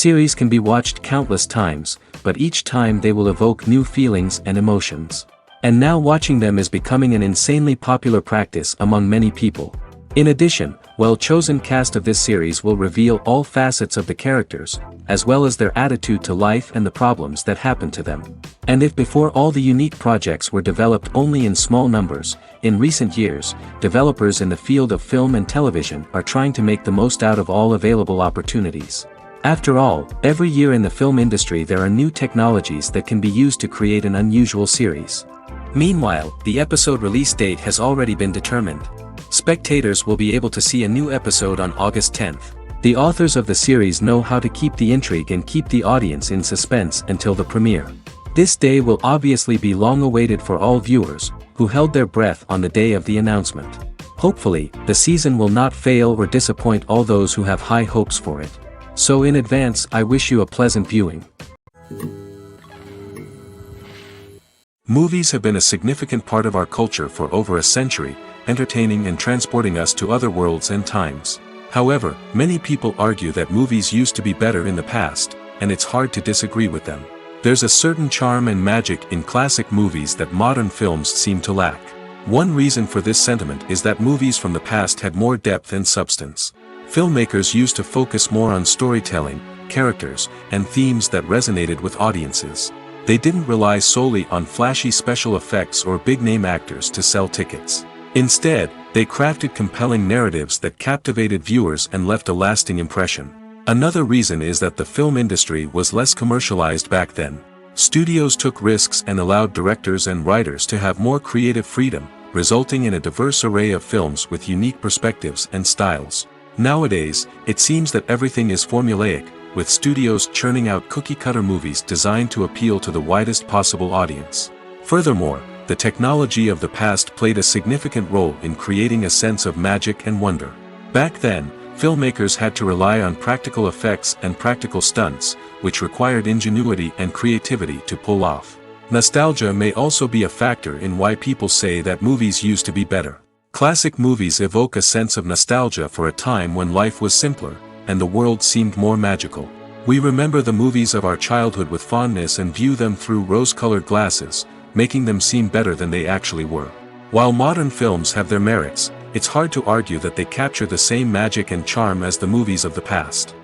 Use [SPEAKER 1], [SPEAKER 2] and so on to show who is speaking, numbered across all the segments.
[SPEAKER 1] Series can be watched countless times, but each time they will evoke new feelings and emotions. And now watching them is becoming an insanely popular practice among many people. In addition, well-chosen cast of this series will reveal all facets of the characters, as well as their attitude to life and the problems that happen to them. And if before all the unique projects were developed only in small numbers, in recent years, developers in the field of film and television are trying to make the most out of all available opportunities. After all, every year in the film industry there are new technologies that can be used to create an unusual series. Meanwhile, the episode release date has already been determined. Spectators will be able to see a new episode on August 10th. The authors of the series know how to keep the intrigue and keep the audience in suspense until the premiere. This day will obviously be long awaited for all viewers, who held their breath on the day of the announcement. Hopefully, the season will not fail or disappoint all those who have high hopes for it. So in advance, I wish you a pleasant viewing.
[SPEAKER 2] Movies have been a significant part of our culture for over a century, entertaining and transporting us to other worlds and times. However, many people argue that movies used to be better in the past, and it's hard to disagree with them. There's a certain charm and magic in classic movies that modern films seem to lack. One reason for this sentiment is that movies from the past had more depth and substance. Filmmakers used to focus more on storytelling, characters, and themes that resonated with audiences. They didn't rely solely on flashy special effects or big-name actors to sell tickets. Instead, they crafted compelling narratives that captivated viewers and left a lasting impression. Another reason is that the film industry was less commercialized back then. Studios took risks and allowed directors and writers to have more creative freedom, resulting in a diverse array of films with unique perspectives and styles. Nowadays, it seems that everything is formulaic, with studios churning out cookie-cutter movies designed to appeal to the widest possible audience. Furthermore, the technology of the past played a significant role in creating a sense of magic and wonder. Back then, filmmakers had to rely on practical effects and practical stunts, which required ingenuity and creativity to pull off. Nostalgia may also be a factor in why people say that movies used to be better. Classic movies evoke a sense of nostalgia for a time when life was simpler, and the world seemed more magical. We remember the movies of our childhood with fondness and view them through rose-colored glasses, making them seem better than they actually were. While modern films have their merits, it's hard to argue that they capture the same magic and charm as the movies of the past.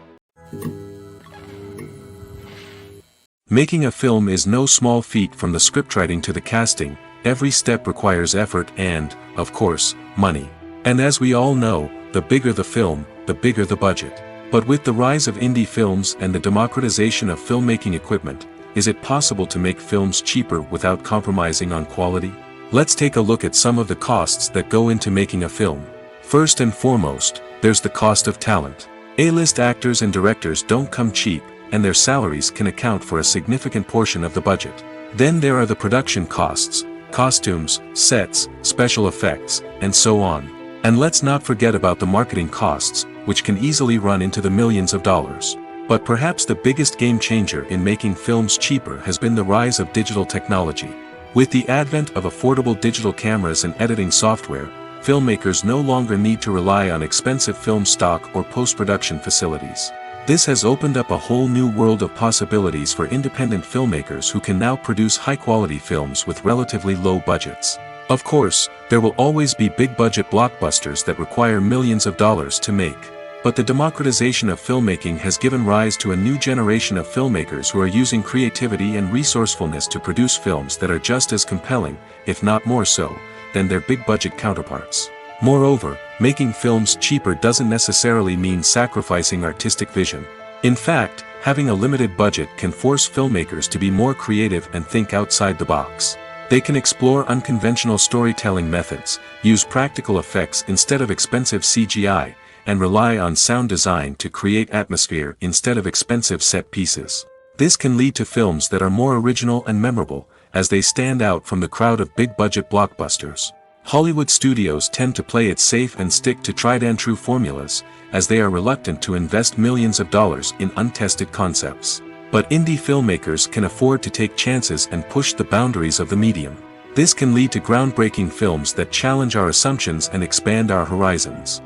[SPEAKER 2] Making a film is no small feat. From the scriptwriting to the casting, every step requires effort and, of course, money. And as we all know, the bigger the film, the bigger the budget. But with the rise of indie films and the democratization of filmmaking equipment, is it possible to make films cheaper without compromising on quality? Let's take a look at some of the costs that go into making a film. First and foremost, there's the cost of talent. A-list actors and directors don't come cheap, and their salaries can account for a significant portion of the budget. Then there are the production costs, costumes, sets, special effects, and so on. And let's not forget about the marketing costs, which can easily run into the millions of dollars. But perhaps the biggest game changer in making films cheaper has been the rise of digital technology. With the advent of affordable digital cameras and editing software, filmmakers no longer need to rely on expensive film stock or post-production facilities. This has opened up a whole new world of possibilities for independent filmmakers who can now produce high-quality films with relatively low budgets. Of course, there will always be big-budget blockbusters that require millions of dollars to make. But the democratization of filmmaking has given rise to a new generation of filmmakers who are using creativity and resourcefulness to produce films that are just as compelling, if not more so, than their big-budget counterparts. Moreover, making films cheaper doesn't necessarily mean sacrificing artistic vision. In fact, having a limited budget can force filmmakers to be more creative and think outside the box. They can explore unconventional storytelling methods, use practical effects instead of expensive CGI, and rely on sound design to create atmosphere instead of expensive set pieces. This can lead to films that are more original and memorable, as they stand out from the crowd of big-budget blockbusters. Hollywood studios tend to play it safe and stick to tried-and-true formulas, as they are reluctant to invest millions of dollars in untested concepts. But indie filmmakers can afford to take chances and push the boundaries of the medium. This can lead to groundbreaking films that challenge our assumptions and expand our horizons.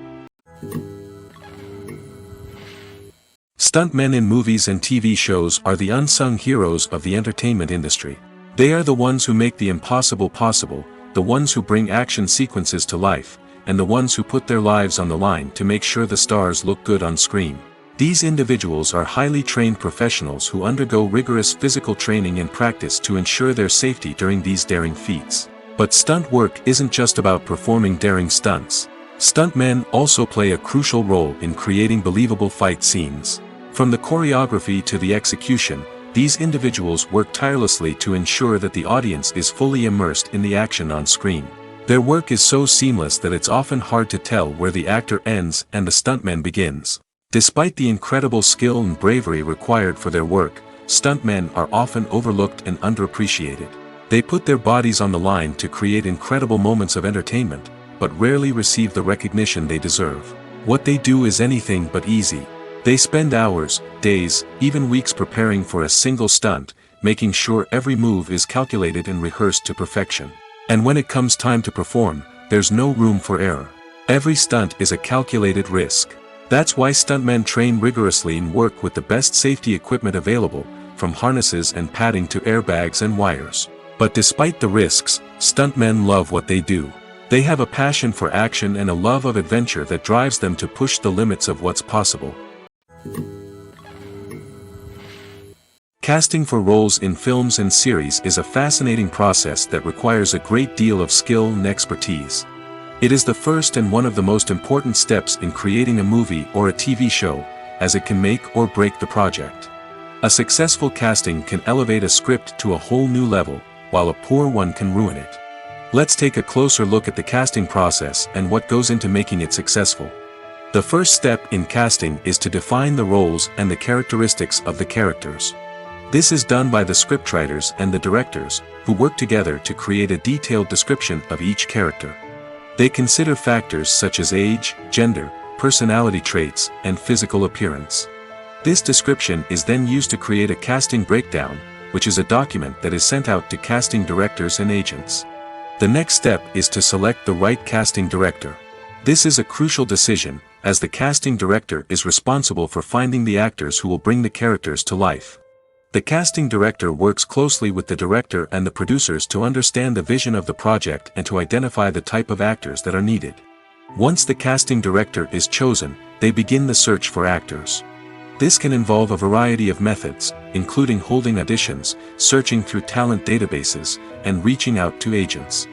[SPEAKER 2] Stuntmen in movies and TV shows are the unsung heroes of the entertainment industry. They are the ones who make the impossible possible, the ones who bring action sequences to life, and the ones who put their lives on the line to make sure the stars look good on screen. These individuals are highly trained professionals who undergo rigorous physical training and practice to ensure their safety during these daring feats. But stunt work isn't just about performing daring stunts. Stuntmen also play a crucial role in creating believable fight scenes. From the choreography to the execution, these individuals work tirelessly to ensure that the audience is fully immersed in the action on screen. Their work is so seamless that it's often hard to tell where the actor ends and the stuntman begins. Despite the incredible skill and bravery required for their work, stuntmen are often overlooked and underappreciated. They put their bodies on the line to create incredible moments of entertainment, but rarely receive the recognition they deserve. What they do is anything but easy. They spend hours, days, even weeks preparing for a single stunt, making sure every move is calculated and rehearsed to perfection. And when it comes time to perform, there's no room for error. Every stunt is a calculated risk. That's why stuntmen train rigorously and work with the best safety equipment available, from harnesses and padding to airbags and wires. But despite the risks, stuntmen love what they do. They have a passion for action and a love of adventure that drives them to push the limits of what's possible. Casting for roles in films and series is a fascinating process that requires a great deal of skill and expertise. It is the first and one of the most important steps in creating a movie or a TV show, as it can make or break the project. A successful casting can elevate a script to a whole new level, while a poor one can ruin it. Let's take a closer look at the casting process and what goes into making it successful. The first step in casting is to define the roles and the characteristics of the characters. This is done by the scriptwriters and the directors, who work together to create a detailed description of each character. They consider factors such as age, gender, personality traits, and physical appearance. This description is then used to create a casting breakdown, which is a document that is sent out to casting directors and agents. The next step is to select the right casting director. This is a crucial decision, as the casting director is responsible for finding the actors who will bring the characters to life. The casting director works closely with the director and the producers to understand the vision of the project and to identify the type of actors that are needed. Once the casting director is chosen, they begin the search for actors. This can involve a variety of methods, including holding auditions, searching through talent databases, and reaching out to agents.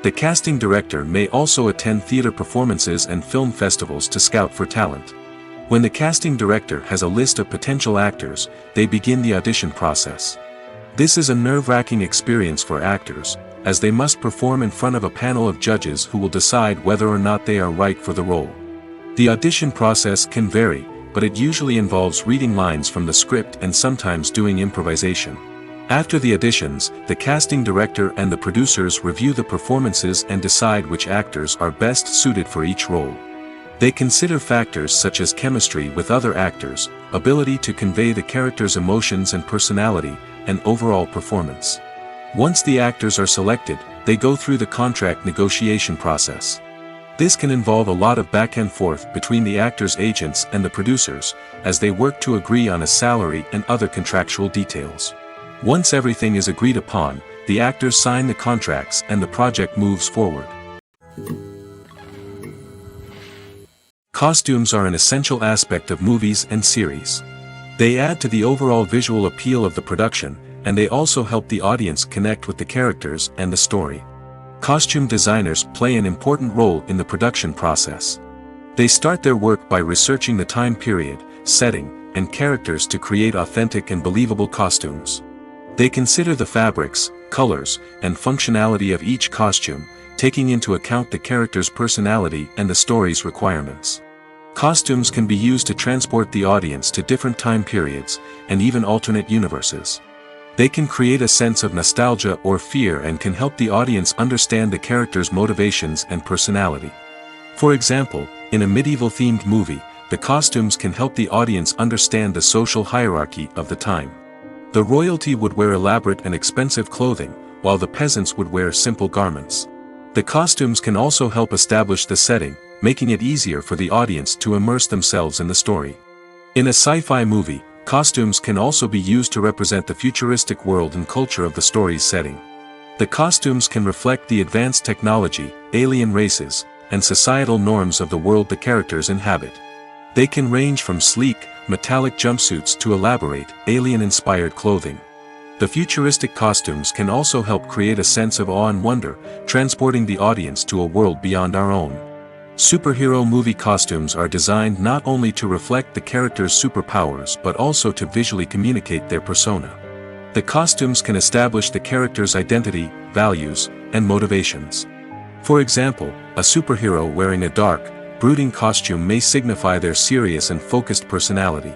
[SPEAKER 2] The casting director may also attend theater performances and film festivals to scout for talent. When the casting director has a list of potential actors, they begin the audition process. This is a nerve-wracking experience for actors, as they must perform in front of a panel of judges who will decide whether or not they are right for the role. The audition process can vary, but it usually involves reading lines from the script and sometimes doing improvisation. After the auditions, the casting director and the producers review the performances and decide which actors are best suited for each role. They consider factors such as chemistry with other actors, ability to convey the character's emotions and personality, and overall performance. Once the actors are selected, they go through the contract negotiation process. This can involve a lot of back and forth between the actors' agents and the producers, as they work to agree on a salary and other contractual details. Once everything is agreed upon, the actors sign the contracts and the project moves forward. Costumes are an essential aspect of movies and series. They add to the overall visual appeal of the production, and they also help the audience connect with the characters and the story. Costume designers play an important role in the production process. They start their work by researching the time period, setting, and characters to create authentic and believable costumes. They consider the fabrics, colors, and functionality of each costume, taking into account the character's personality and the story's requirements. Costumes can be used to transport the audience to different time periods, and even alternate universes. They can create a sense of nostalgia or fear and can help the audience understand the character's motivations and personality. For example, in a medieval-themed movie, the costumes can help the audience understand the social hierarchy of the time. The royalty would wear elaborate and expensive clothing, while the peasants would wear simple garments. The costumes can also help establish the setting, making it easier for the audience to immerse themselves in the story. In a sci-fi movie, costumes can also be used to represent the futuristic world and culture of the story's setting. The costumes can reflect the advanced technology, alien races, and societal norms of the world the characters inhabit. They can range from sleek, metallic jumpsuits to elaborate, alien-inspired clothing. The futuristic costumes can also help create a sense of awe and wonder, transporting the audience to a world beyond our own. Superhero movie costumes are designed not only to reflect the character's superpowers but also to visually communicate their persona. The costumes can establish the character's identity, values, and motivations. For example, a superhero wearing a dark, brooding costume may signify their serious and focused personality.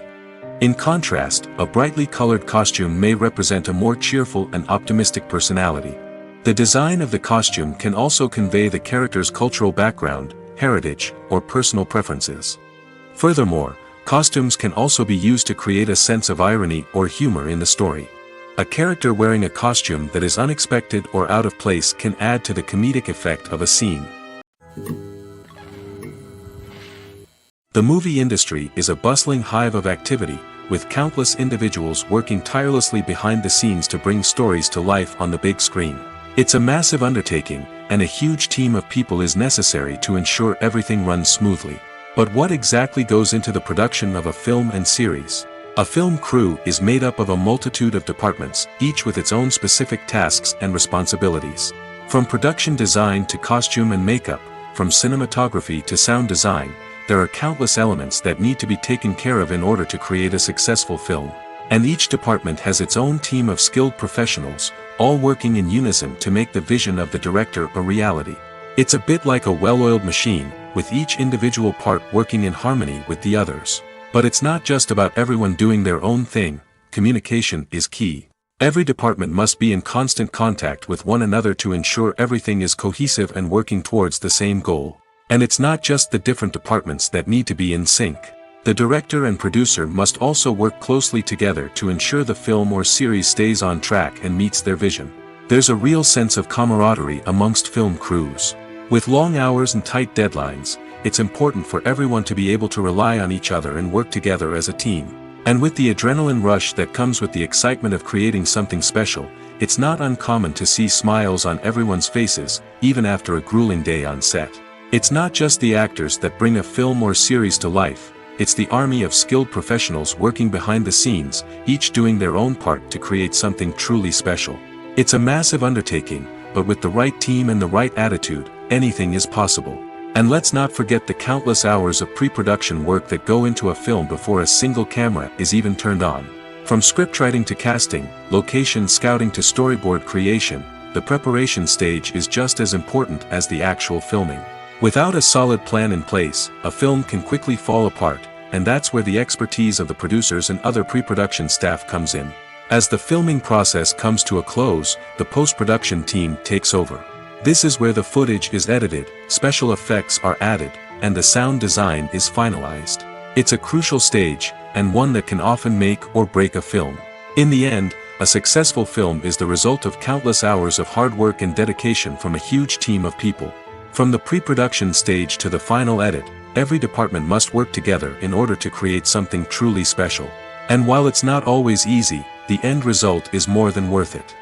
[SPEAKER 2] In contrast, a brightly colored costume may represent a more cheerful and optimistic personality. The design of the costume can also convey the character's cultural background, heritage, or personal preferences. Furthermore, costumes can also be used to create a sense of irony or humor in the story. A character wearing a costume that is unexpected or out of place can add to the comedic effect of a scene. The movie industry is a bustling hive of activity, with countless individuals working tirelessly behind the scenes to bring stories to life on the big screen. It's a massive undertaking, and a huge team of people is necessary to ensure everything runs smoothly. But what exactly goes into the production of a film and series? A film crew is made up of a multitude of departments, each with its own specific tasks and responsibilities. From production design to costume and makeup, from cinematography to sound design, there are countless elements that need to be taken care of in order to create a successful film. And each department has its own team of skilled professionals, all working in unison to make the vision of the director a reality. It's a bit like a well-oiled machine, with each individual part working in harmony with the others. But it's not just about everyone doing their own thing. Communication is key. Every department must be in constant contact with one another to ensure everything is cohesive and working towards the same goal. And it's not just the different departments that need to be in sync. The director and producer must also work closely together to ensure the film or series stays on track and meets their vision. There's a real sense of camaraderie amongst film crews. With long hours and tight deadlines, it's important for everyone to be able to rely on each other and work together as a team. And with the adrenaline rush that comes with the excitement of creating something special, it's not uncommon to see smiles on everyone's faces, even after a grueling day on set. It's not just the actors that bring a film or series to life, it's the army of skilled professionals working behind the scenes, each doing their own part to create something truly special. It's a massive undertaking, but with the right team and the right attitude, anything is possible. And let's not forget the countless hours of pre-production work that go into a film before a single camera is even turned on. From scriptwriting to casting, location scouting to storyboard creation, the preparation stage is just as important as the actual filming. Without a solid plan in place, a film can quickly fall apart, and that's where the expertise of the producers and other pre-production staff comes in. As the filming process comes to a close, the post-production team takes over. This is where the footage is edited, special effects are added, and the sound design is finalized. It's a crucial stage, and one that can often make or break a film. In the end, a successful film is the result of countless hours of hard work and dedication from a huge team of people. From the pre-production stage to the final edit, every department must work together in order to create something truly special. And while it's not always easy, the end result is more than worth it.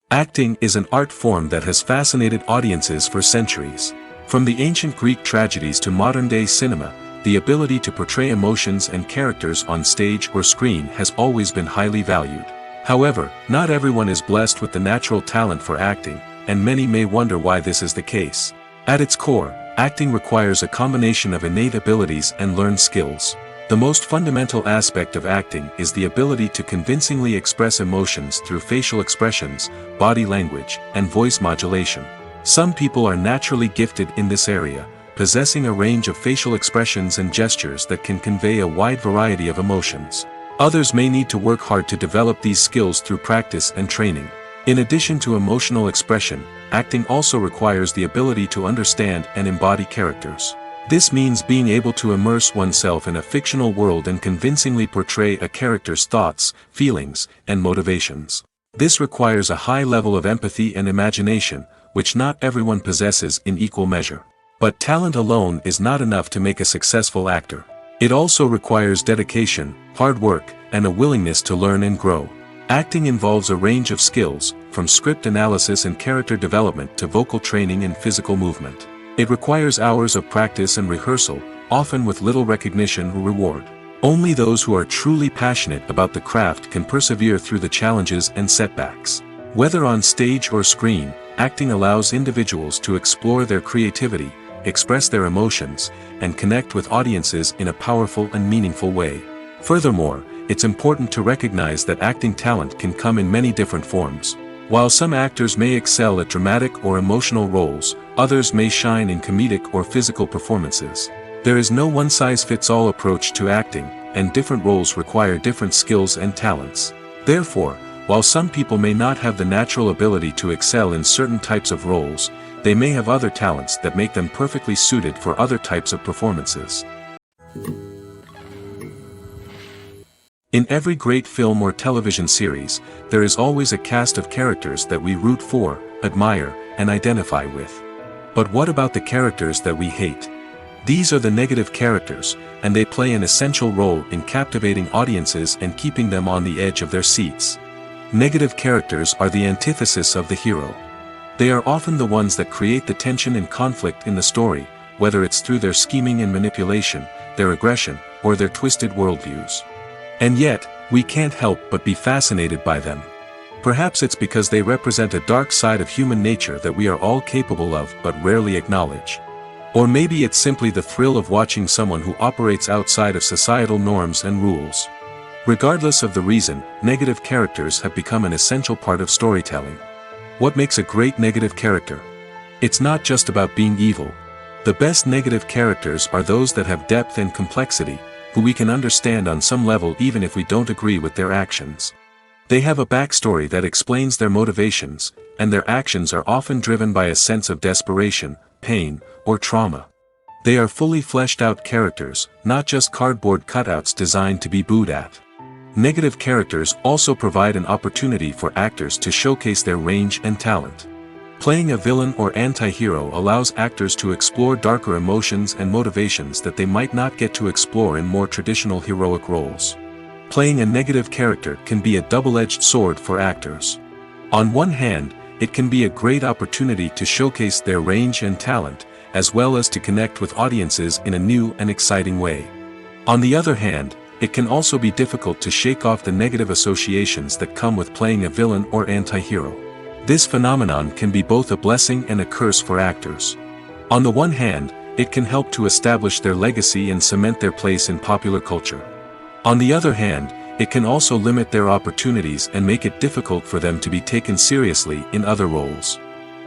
[SPEAKER 2] Acting is an art form that has fascinated audiences for centuries. From the ancient Greek tragedies to modern-day cinema, the ability to portray emotions and characters on stage or screen has always been highly valued. However, not everyone is blessed with the natural talent for acting, and many may wonder why this is the case. At its core, acting requires a combination of innate abilities and learned skills. The most fundamental aspect of acting is the ability to convincingly express emotions through facial expressions, body language, and voice modulation. Some people are naturally gifted in this area, possessing a range of facial expressions and gestures that can convey a wide variety of emotions. Others may need to work hard to develop these skills through practice and training. In addition to emotional expression, acting also requires the ability to understand and embody characters. This means being able to immerse oneself in a fictional world and convincingly portray a character's thoughts, feelings, and motivations. This requires a high level of empathy and imagination, which not everyone possesses in equal measure. But talent alone is not enough to make a successful actor. It also requires dedication, hard work, and a willingness to learn and grow. Acting involves a range of skills, from script analysis and character development to vocal training and physical movement. It requires hours of practice and rehearsal, often with little recognition or reward. Only those who are truly passionate about the craft can persevere through the challenges and setbacks. Whether on stage or screen, acting allows individuals to explore their creativity, express their emotions, and connect with audiences in a powerful and meaningful way. Furthermore, it's important to recognize that acting talent can come in many different forms. While some actors may excel at dramatic or emotional roles, others may shine in comedic or physical performances. There is no one-size-fits-all approach to acting, and different roles require different skills and talents. Therefore, while some people may not have the natural ability to excel in certain types of roles, they may have other talents that make them perfectly suited for other types of performances. In every great film or television series, there is always a cast of characters that we root for, admire, and identify with. But what about the characters that we hate? These are the negative characters, and they play an essential role in captivating audiences and keeping them on the edge of their seats. Negative characters are the antithesis of the hero. They are often the ones that create the tension and conflict in the story, whether it's through their scheming and manipulation, their aggression, or their twisted worldviews. And yet, we can't help but be fascinated by them. Perhaps it's because they represent a dark side of human nature that we are all capable of but rarely acknowledge. Or maybe it's simply the thrill of watching someone who operates outside of societal norms and rules. Regardless of the reason, negative characters have become an essential part of storytelling. What makes a great negative character? It's not just about being evil. The best negative characters are those that have depth and complexity, who we can understand on some level even if we don't agree with their actions. They have a backstory that explains their motivations, and their actions are often driven by a sense of desperation, pain, or trauma. They are fully fleshed out characters, not just cardboard cutouts designed to be booed at. Negative characters also provide an opportunity for actors to showcase their range and talent. Playing a villain or anti-hero allows actors to explore darker emotions and motivations that they might not get to explore in more traditional heroic roles. Playing a negative character can be a double-edged sword for actors. On one hand, it can be a great opportunity to showcase their range and talent, as well as to connect with audiences in a new and exciting way. On the other hand, it can also be difficult to shake off the negative associations that come with playing a villain or anti-hero. This phenomenon can be both a blessing and a curse for actors. On the one hand, it can help to establish their legacy and cement their place in popular culture. On the other hand, it can also limit their opportunities and make it difficult for them to be taken seriously in other roles.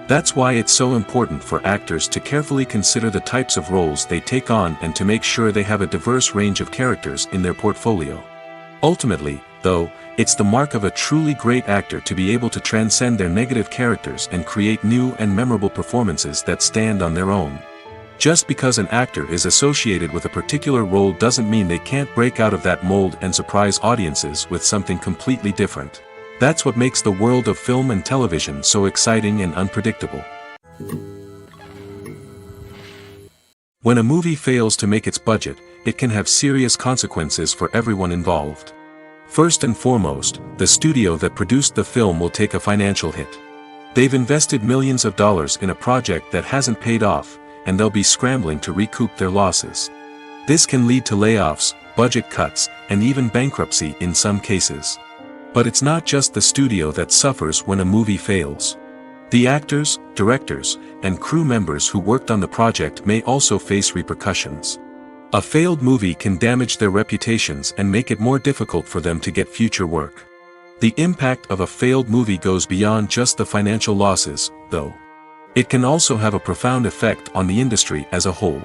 [SPEAKER 2] That's why it's so important for actors to carefully consider the types of roles they take on and to make sure they have a diverse range of characters in their portfolio. Ultimately, though, it's the mark of a truly great actor to be able to transcend their negative characters and create new and memorable performances that stand on their own. Just because an actor is associated with a particular role doesn't mean they can't break out of that mold and surprise audiences with something completely different. That's what makes the world of film and television so exciting and unpredictable. When a movie fails to make its budget, it can have serious consequences for everyone involved. First and foremost, the studio that produced the film will take a financial hit. They've invested millions of dollars in a project that hasn't paid off, and they'll be scrambling to recoup their losses. This can lead to layoffs, budget cuts, and even bankruptcy in some cases. But it's not just the studio that suffers when a movie fails. The actors, directors, and crew members who worked on the project may also face repercussions. A failed movie can damage their reputations and make it more difficult for them to get future work. The impact of a failed movie goes beyond just the financial losses, though. It can also have a profound effect on the industry as a whole.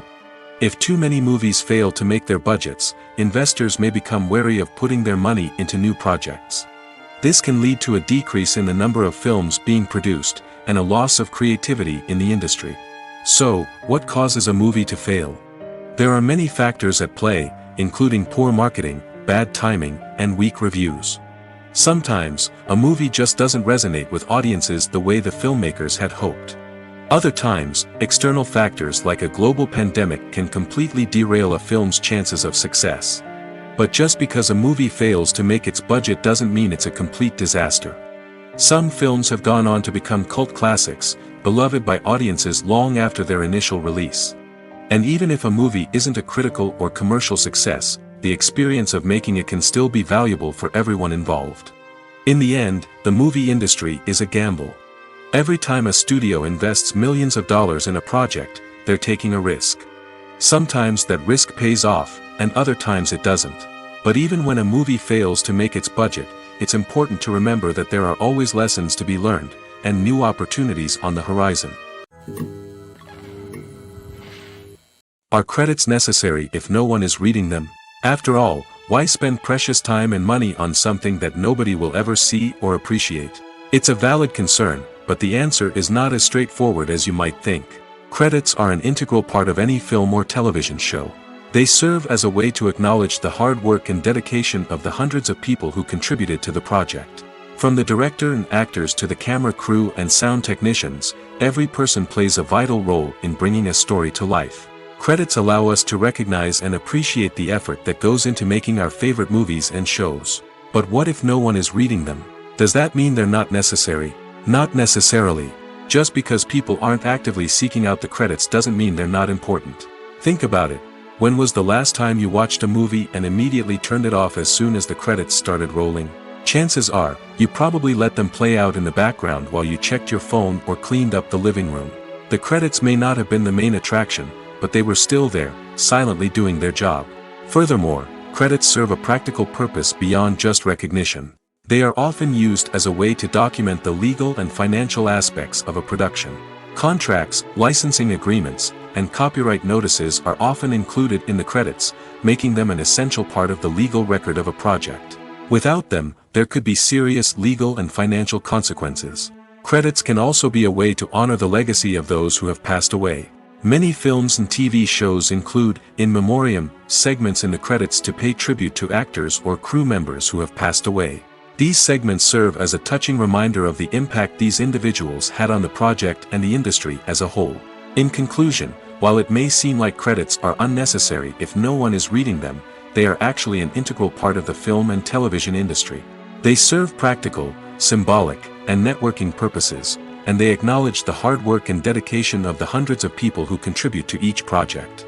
[SPEAKER 2] If too many movies fail to make their budgets, investors may become wary of putting their money into new projects. This can lead to a decrease in the number of films being produced, and a loss of creativity in the industry. So, what causes a movie to fail? There are many factors at play, including poor marketing, bad timing, and weak reviews. Sometimes, a movie just doesn't resonate with audiences the way the filmmakers had hoped. Other times, external factors like a global pandemic can completely derail a film's chances of success. But just because a movie fails to make its budget doesn't mean it's a complete disaster. Some films have gone on to become cult classics, beloved by audiences long after their initial release. And even if a movie isn't a critical or commercial success, the experience of making it can still be valuable for everyone involved. In the end, the movie industry is a gamble. Every time a studio invests millions of dollars in a project, they're taking a risk. Sometimes that risk pays off, and other times it doesn't. But even when a movie fails to make its budget, it's important to remember that there are always lessons to be learned, and new opportunities on the horizon. Are credits necessary if no one is reading them? After all, why spend precious time and money on something that nobody will ever see or appreciate? It's a valid concern, but the answer is not as straightforward as you might think. Credits are an integral part of any film or television show. They serve as a way to acknowledge the hard work and dedication of the hundreds of people who contributed to the project. From the director and actors to the camera crew and sound technicians, every person plays a vital role in bringing a story to life. Credits allow us to recognize and appreciate the effort that goes into making our favorite movies and shows. But what if no one is reading them? Does that mean they're not necessary? Not necessarily. Just because people aren't actively seeking out the credits doesn't mean they're not important. Think about it. When was the last time you watched a movie and immediately turned it off as soon as the credits started rolling? Chances are, you probably let them play out in the background while you checked your phone or cleaned up the living room. The credits may not have been the main attraction, but they were still there, silently doing their job. Furthermore, credits serve a practical purpose beyond just recognition. They are often used as a way to document the legal and financial aspects of a production. Contracts, licensing agreements, and copyright notices are often included in the credits, making them an essential part of the legal record of a project. Without them, there could be serious legal and financial consequences. Credits can also be a way to honor the legacy of those who have passed away. Many films and TV shows include, in memoriam, segments in the credits to pay tribute to actors or crew members who have passed away. These segments serve as a touching reminder of the impact these individuals had on the project and the industry as a whole. In conclusion, while it may seem like credits are unnecessary if no one is reading them, they are actually an integral part of the film and television industry. They serve practical, symbolic, and networking purposes, and they acknowledge the hard work and dedication of the hundreds of people who contribute to each project.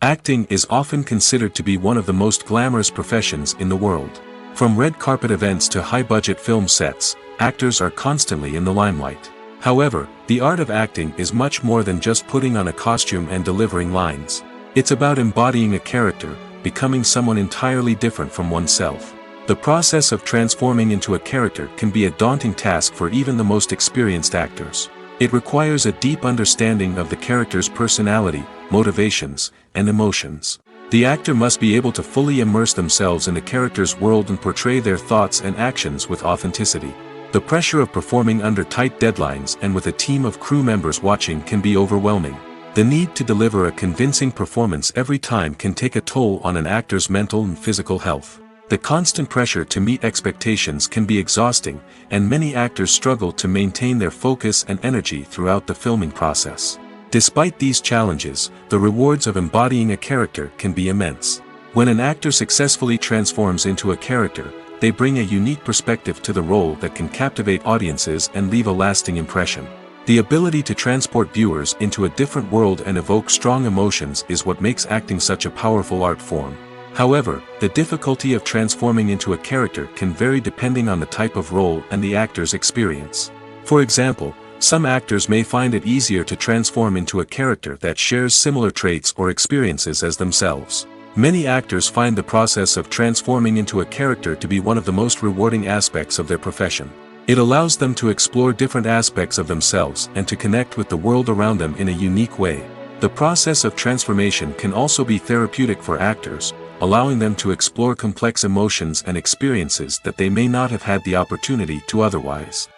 [SPEAKER 2] Acting is often considered to be one of the most glamorous professions in the world. From red carpet events to high-budget film sets, actors are constantly in the limelight. However, the art of acting is much more than just putting on a costume and delivering lines. It's about embodying a character, becoming someone entirely different from oneself. The process of transforming into a character can be a daunting task for even the most experienced actors. It requires a deep understanding of the character's personality, motivations, and emotions. The actor must be able to fully immerse themselves in the character's world and portray their thoughts and actions with authenticity. The pressure of performing under tight deadlines and with a team of crew members watching can be overwhelming. The need to deliver a convincing performance every time can take a toll on an actor's mental and physical health. The constant pressure to meet expectations can be exhausting, and many actors struggle to maintain their focus and energy throughout the filming process. Despite these challenges, the rewards of embodying a character can be immense. When an actor successfully transforms into a character, they bring a unique perspective to the role that can captivate audiences and leave a lasting impression. The ability to transport viewers into a different world and evoke strong emotions is what makes acting such a powerful art form. However, the difficulty of transforming into a character can vary depending on the type of role and the actor's experience. For example, some actors may find it easier to transform into a character that shares similar traits or experiences as themselves. Many actors find the process of transforming into a character to be one of the most rewarding aspects of their profession. It allows them to explore different aspects of themselves and to connect with the world around them in a unique way. The process of transformation can also be therapeutic for actors, allowing them to explore complex emotions and experiences that they may not have had the opportunity to otherwise.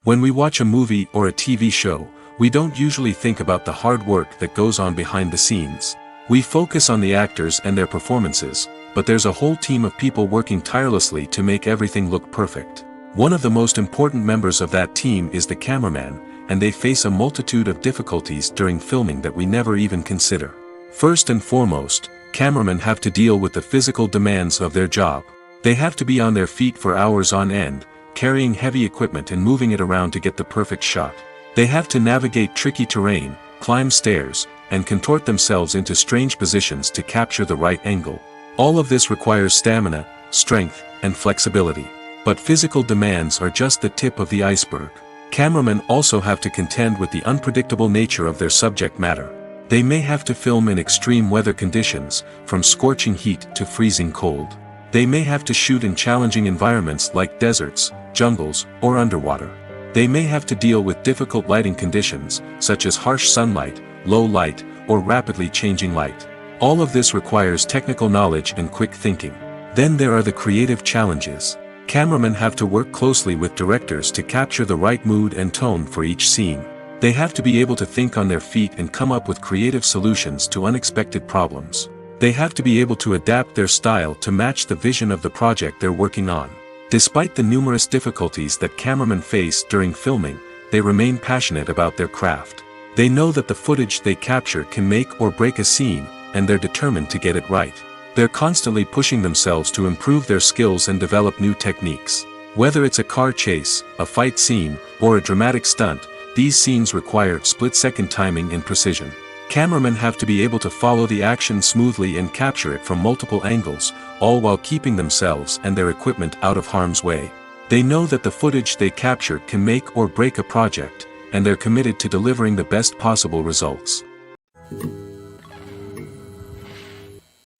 [SPEAKER 2] When we watch a movie or a TV show, we don't usually think about the hard work that goes on behind the scenes. We focus on the actors and their performances, but there's a whole team of people working tirelessly to make everything look perfect. One of the most important members of that team is the cameraman, and they face a multitude of difficulties during filming that we never even consider. First and foremost, cameramen have to deal with the physical demands of their job. They have to be on their feet for hours on end, carrying heavy equipment and moving it around to get the perfect shot. They have to navigate tricky terrain, climb stairs, and contort themselves into strange positions to capture the right angle. All of this requires stamina, strength, and flexibility. But physical demands are just the tip of the iceberg. Cameramen also have to contend with the unpredictable nature of their subject matter. They may have to film in extreme weather conditions, from scorching heat to freezing cold. They may have to shoot in challenging environments like deserts, jungles, or underwater. They may have to deal with difficult lighting conditions, such as harsh sunlight, low light, or rapidly changing light. All of this requires technical knowledge and quick thinking. Then there are the creative challenges. Cameramen have to work closely with directors to capture the right mood and tone for each scene. They have to be able to think on their feet and come up with creative solutions to unexpected problems. They have to be able to adapt their style to match the vision of the project they're working on. Despite the numerous difficulties that cameramen face during filming, they remain passionate about their craft. They know that the footage they capture can make or break a scene, and they're determined to get it right. They're constantly pushing themselves to improve their skills and develop new techniques. Whether it's a car chase, a fight scene, or a dramatic stunt, these scenes require split-second timing and precision. Cameramen have to be able to follow the action smoothly and capture it from multiple angles, all while keeping themselves and their equipment out of harm's way. They know that the footage they capture can make or break a project, and they're committed to delivering the best possible results.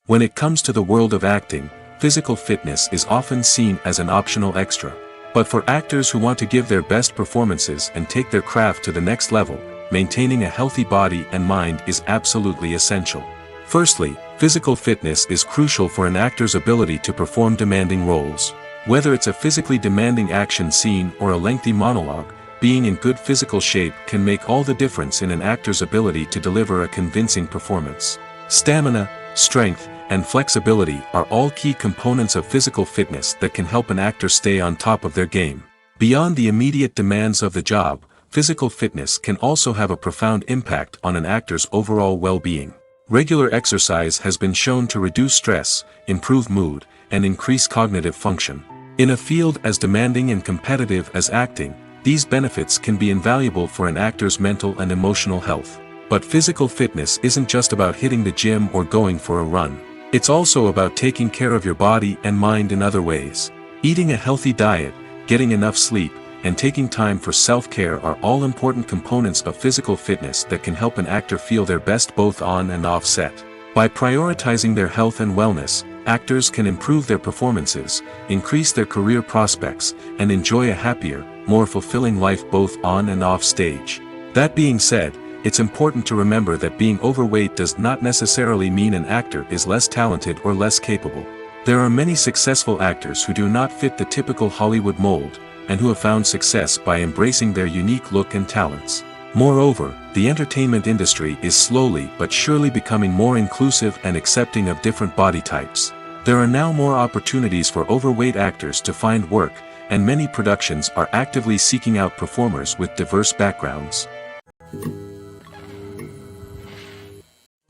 [SPEAKER 2] When it comes to the world of acting, physical fitness is often seen as an optional extra. But for actors who want to give their best performances and take their craft to the next level, maintaining a healthy body and mind is absolutely essential. Firstly, physical fitness is crucial for an actor's ability to perform demanding roles. Whether it's a physically demanding action scene or a lengthy monologue, being in good physical shape can make all the difference in an actor's ability to deliver a convincing performance. Stamina, strength, and flexibility are all key components of physical fitness that can help an actor stay on top of their game. Beyond the immediate demands of the job, physical fitness can also have a profound impact on an actor's overall well-being. Regular exercise has been shown to reduce stress, improve mood, and increase cognitive function. In a field as demanding and competitive as acting, these benefits can be invaluable for an actor's mental and emotional health. But physical fitness isn't just about hitting the gym or going for a run. It's also about taking care of your body and mind in other ways. Eating a healthy diet, getting enough sleep, and taking time for self-care are all important components of physical fitness that can help an actor feel their best both on and off set. By prioritizing their health and wellness, actors can improve their performances, increase their career prospects, and enjoy a happier, more fulfilling life both on and off stage. That being said, it's important to remember that being overweight does not necessarily mean an actor is less talented or less capable. There are many successful actors who do not fit the typical Hollywood mold, and who have found success by embracing their unique look and talents. Moreover, the entertainment industry is slowly but surely becoming more inclusive and accepting of different body types. There are now more opportunities for overweight actors to find work, and many productions are actively seeking out performers with diverse backgrounds.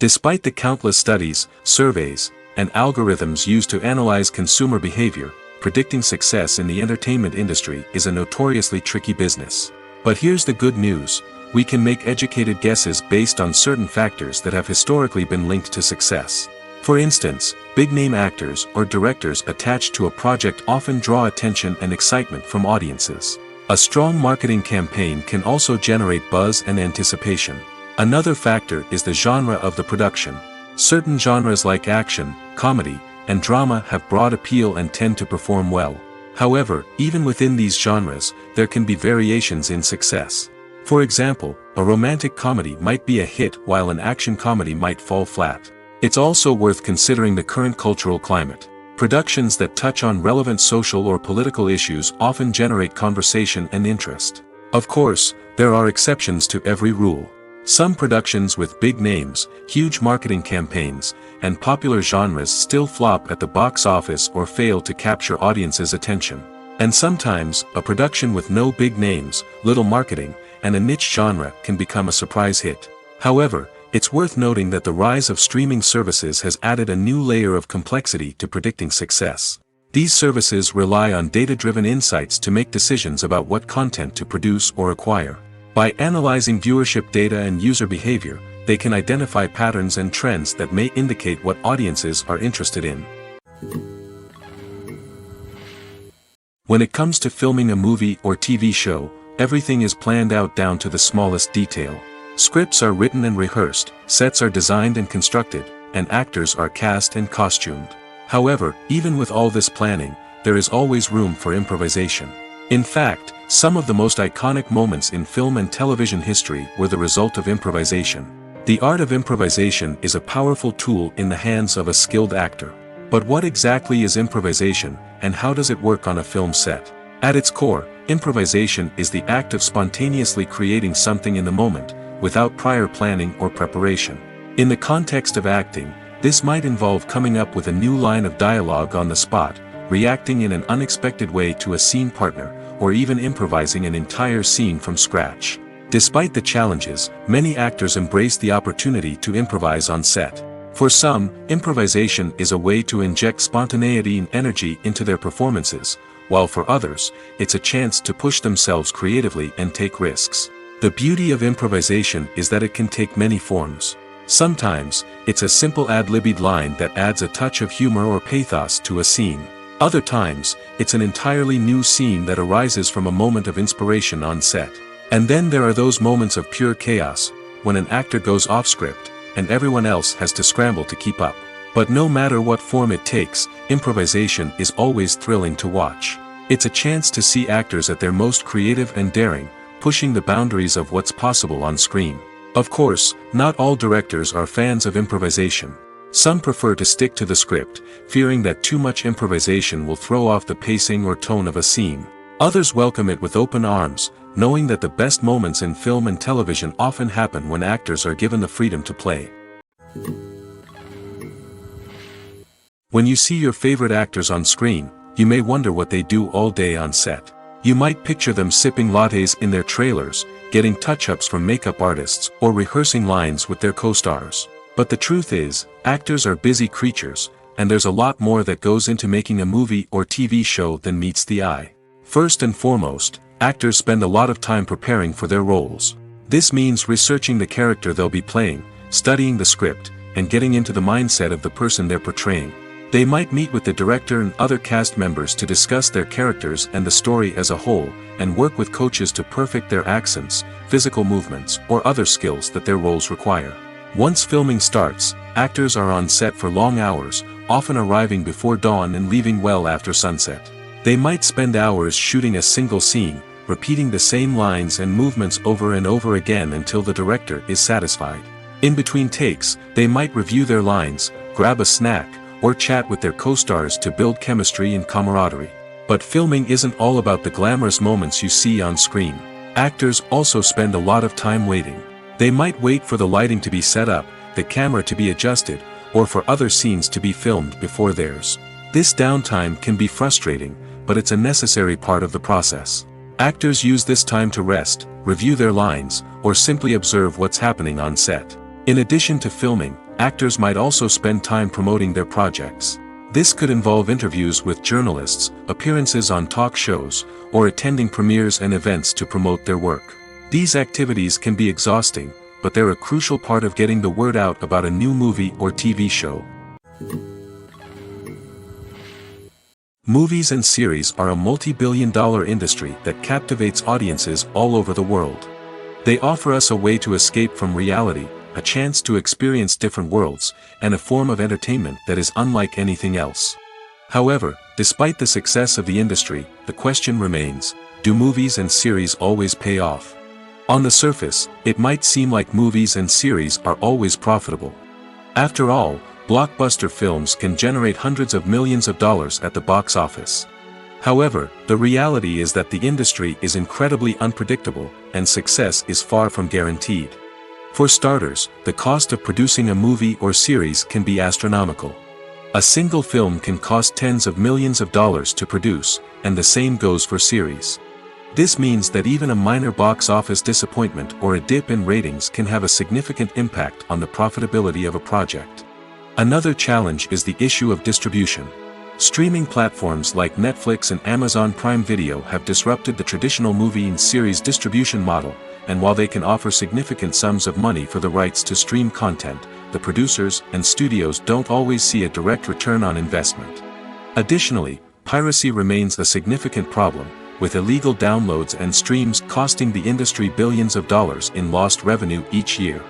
[SPEAKER 2] Despite the countless studies, surveys, and algorithms used to analyze consumer behavior, predicting success in the entertainment industry is a notoriously tricky business. But here's the good news: we can make educated guesses based on certain factors that have historically been linked to success. For instance, big-name actors or directors attached to a project often draw attention and excitement from audiences. A strong marketing campaign can also generate buzz and anticipation. Another factor is the genre of the production. Certain genres like action, comedy, and drama have broad appeal and tend to perform well. However, even within these genres, there can be variations in success. For example, a romantic comedy might be a hit while an action comedy might fall flat. It's also worth considering the current cultural climate. Productions that touch on relevant social or political issues often generate conversation and interest. Of course, there are exceptions to every rule. Some productions with big names, huge marketing campaigns, and popular genres still flop at the box office or fail to capture audiences' attention. And sometimes, a production with no big names, little marketing, and a niche genre can become a surprise hit. However, it's worth noting that the rise of streaming services has added a new layer of complexity to predicting success. These services rely on data-driven insights to make decisions about what content to produce or acquire. By analyzing viewership data and user behavior, they can identify patterns and trends that may indicate what audiences are interested in. When it comes to filming a movie or TV show, everything is planned out down to the smallest detail. Scripts are written and rehearsed, sets are designed and constructed, and actors are cast and costumed. However, even with all this planning, there is always room for improvisation. In fact, some of the most iconic moments in film and television history were the result of improvisation. The art of improvisation is a powerful tool in the hands of a skilled actor. But what exactly is improvisation, and how does it work on a film set? At its core, improvisation is the act of spontaneously creating something in the moment, without prior planning or preparation. In the context of acting, this might involve coming up with a new line of dialogue on the spot, reacting in an unexpected way to a scene partner, or even improvising an entire scene from scratch. Despite the challenges, many actors embrace the opportunity to improvise on set. For some, improvisation is a way to inject spontaneity and energy into their performances, while for others, it's a chance to push themselves creatively and take risks. The beauty of improvisation is that it can take many forms. Sometimes, it's a simple ad-libbed line that adds a touch of humor or pathos to a scene. Other times, it's an entirely new scene that arises from a moment of inspiration on set. And then there are those moments of pure chaos, when an actor goes off script, and everyone else has to scramble to keep up. But no matter what form it takes, improvisation is always thrilling to watch. It's a chance to see actors at their most creative and daring, pushing the boundaries of what's possible on screen. Of course, not all directors are fans of improvisation. Some prefer to stick to the script, fearing that too much improvisation will throw off the pacing or tone of a scene. Others welcome it with open arms, knowing that the best moments in film and television often happen when actors are given the freedom to play. When you see your favorite actors on screen, you may wonder what they do all day on set. You might picture them sipping lattes in their trailers, getting touch-ups from makeup artists, or rehearsing lines with their co-stars. But the truth is, actors are busy creatures, and there's a lot more that goes into making a movie or TV show than meets the eye. First and foremost, actors spend a lot of time preparing for their roles. This means researching the character they'll be playing, studying the script, and getting into the mindset of the person they're portraying. They might meet with the director and other cast members to discuss their characters and the story as a whole, and work with coaches to perfect their accents, physical movements, or other skills that their roles require. Once filming starts, actors are on set for long hours, often arriving before dawn and leaving well after sunset. They might spend hours shooting a single scene, repeating the same lines and movements over and over again until the director is satisfied. In between takes, they might review their lines, grab a snack, or chat with their co-stars to build chemistry and camaraderie. But filming isn't all about the glamorous moments you see on screen. Actors also spend a lot of time waiting. They might wait for the lighting to be set up, the camera to be adjusted, or for other scenes to be filmed before theirs. This downtime can be frustrating, but it's a necessary part of the process. Actors use this time to rest, review their lines, or simply observe what's happening on set. In addition to filming, actors might also spend time promoting their projects. This could involve interviews with journalists, appearances on talk shows, or attending premieres and events to promote their work. These activities can be exhausting, but they're a crucial part of getting the word out about a new movie or TV show. Movies and series are a multi-billion-dollar industry that captivates audiences all over the world. They offer us a way to escape from reality, a chance to experience different worlds, and a form of entertainment that is unlike anything else. However, despite the success of the industry, the question remains, do movies and series always pay off? On the surface, it might seem like movies and series are always profitable. After all, blockbuster films can generate hundreds of millions of dollars at the box office. However, the reality is that the industry is incredibly unpredictable, and success is far from guaranteed. For starters, the cost of producing a movie or series can be astronomical. A single film can cost tens of millions of dollars to produce, and the same goes for series. This means that even a minor box office disappointment or a dip in ratings can have a significant impact on the profitability of a project. Another challenge is the issue of distribution. Streaming platforms like Netflix and Amazon Prime Video have disrupted the traditional movie and series distribution model, and while they can offer significant sums of money for the rights to stream content, the producers and studios don't always see a direct return on investment. Additionally, piracy remains a significant problem, with illegal downloads and streams costing the industry billions of dollars in lost revenue each year.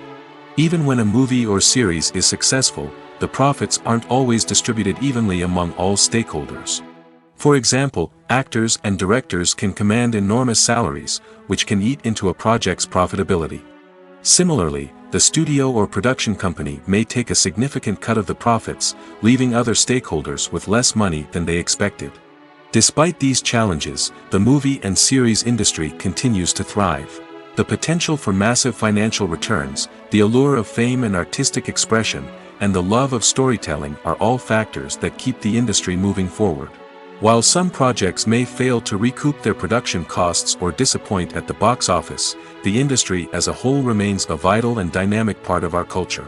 [SPEAKER 2] Even when a movie or series is successful, the profits aren't always distributed evenly among all stakeholders. For example, actors and directors can command enormous salaries, which can eat into a project's profitability. Similarly, the studio or production company may take a significant cut of the profits, leaving other stakeholders with less money than they expected. Despite these challenges, the movie and series industry continues to thrive. The potential for massive financial returns, the allure of fame and artistic expression, and the love of storytelling are all factors that keep the industry moving forward. While some projects may fail to recoup their production costs or disappoint at the box office, the industry as a whole remains a vital and dynamic part of our culture.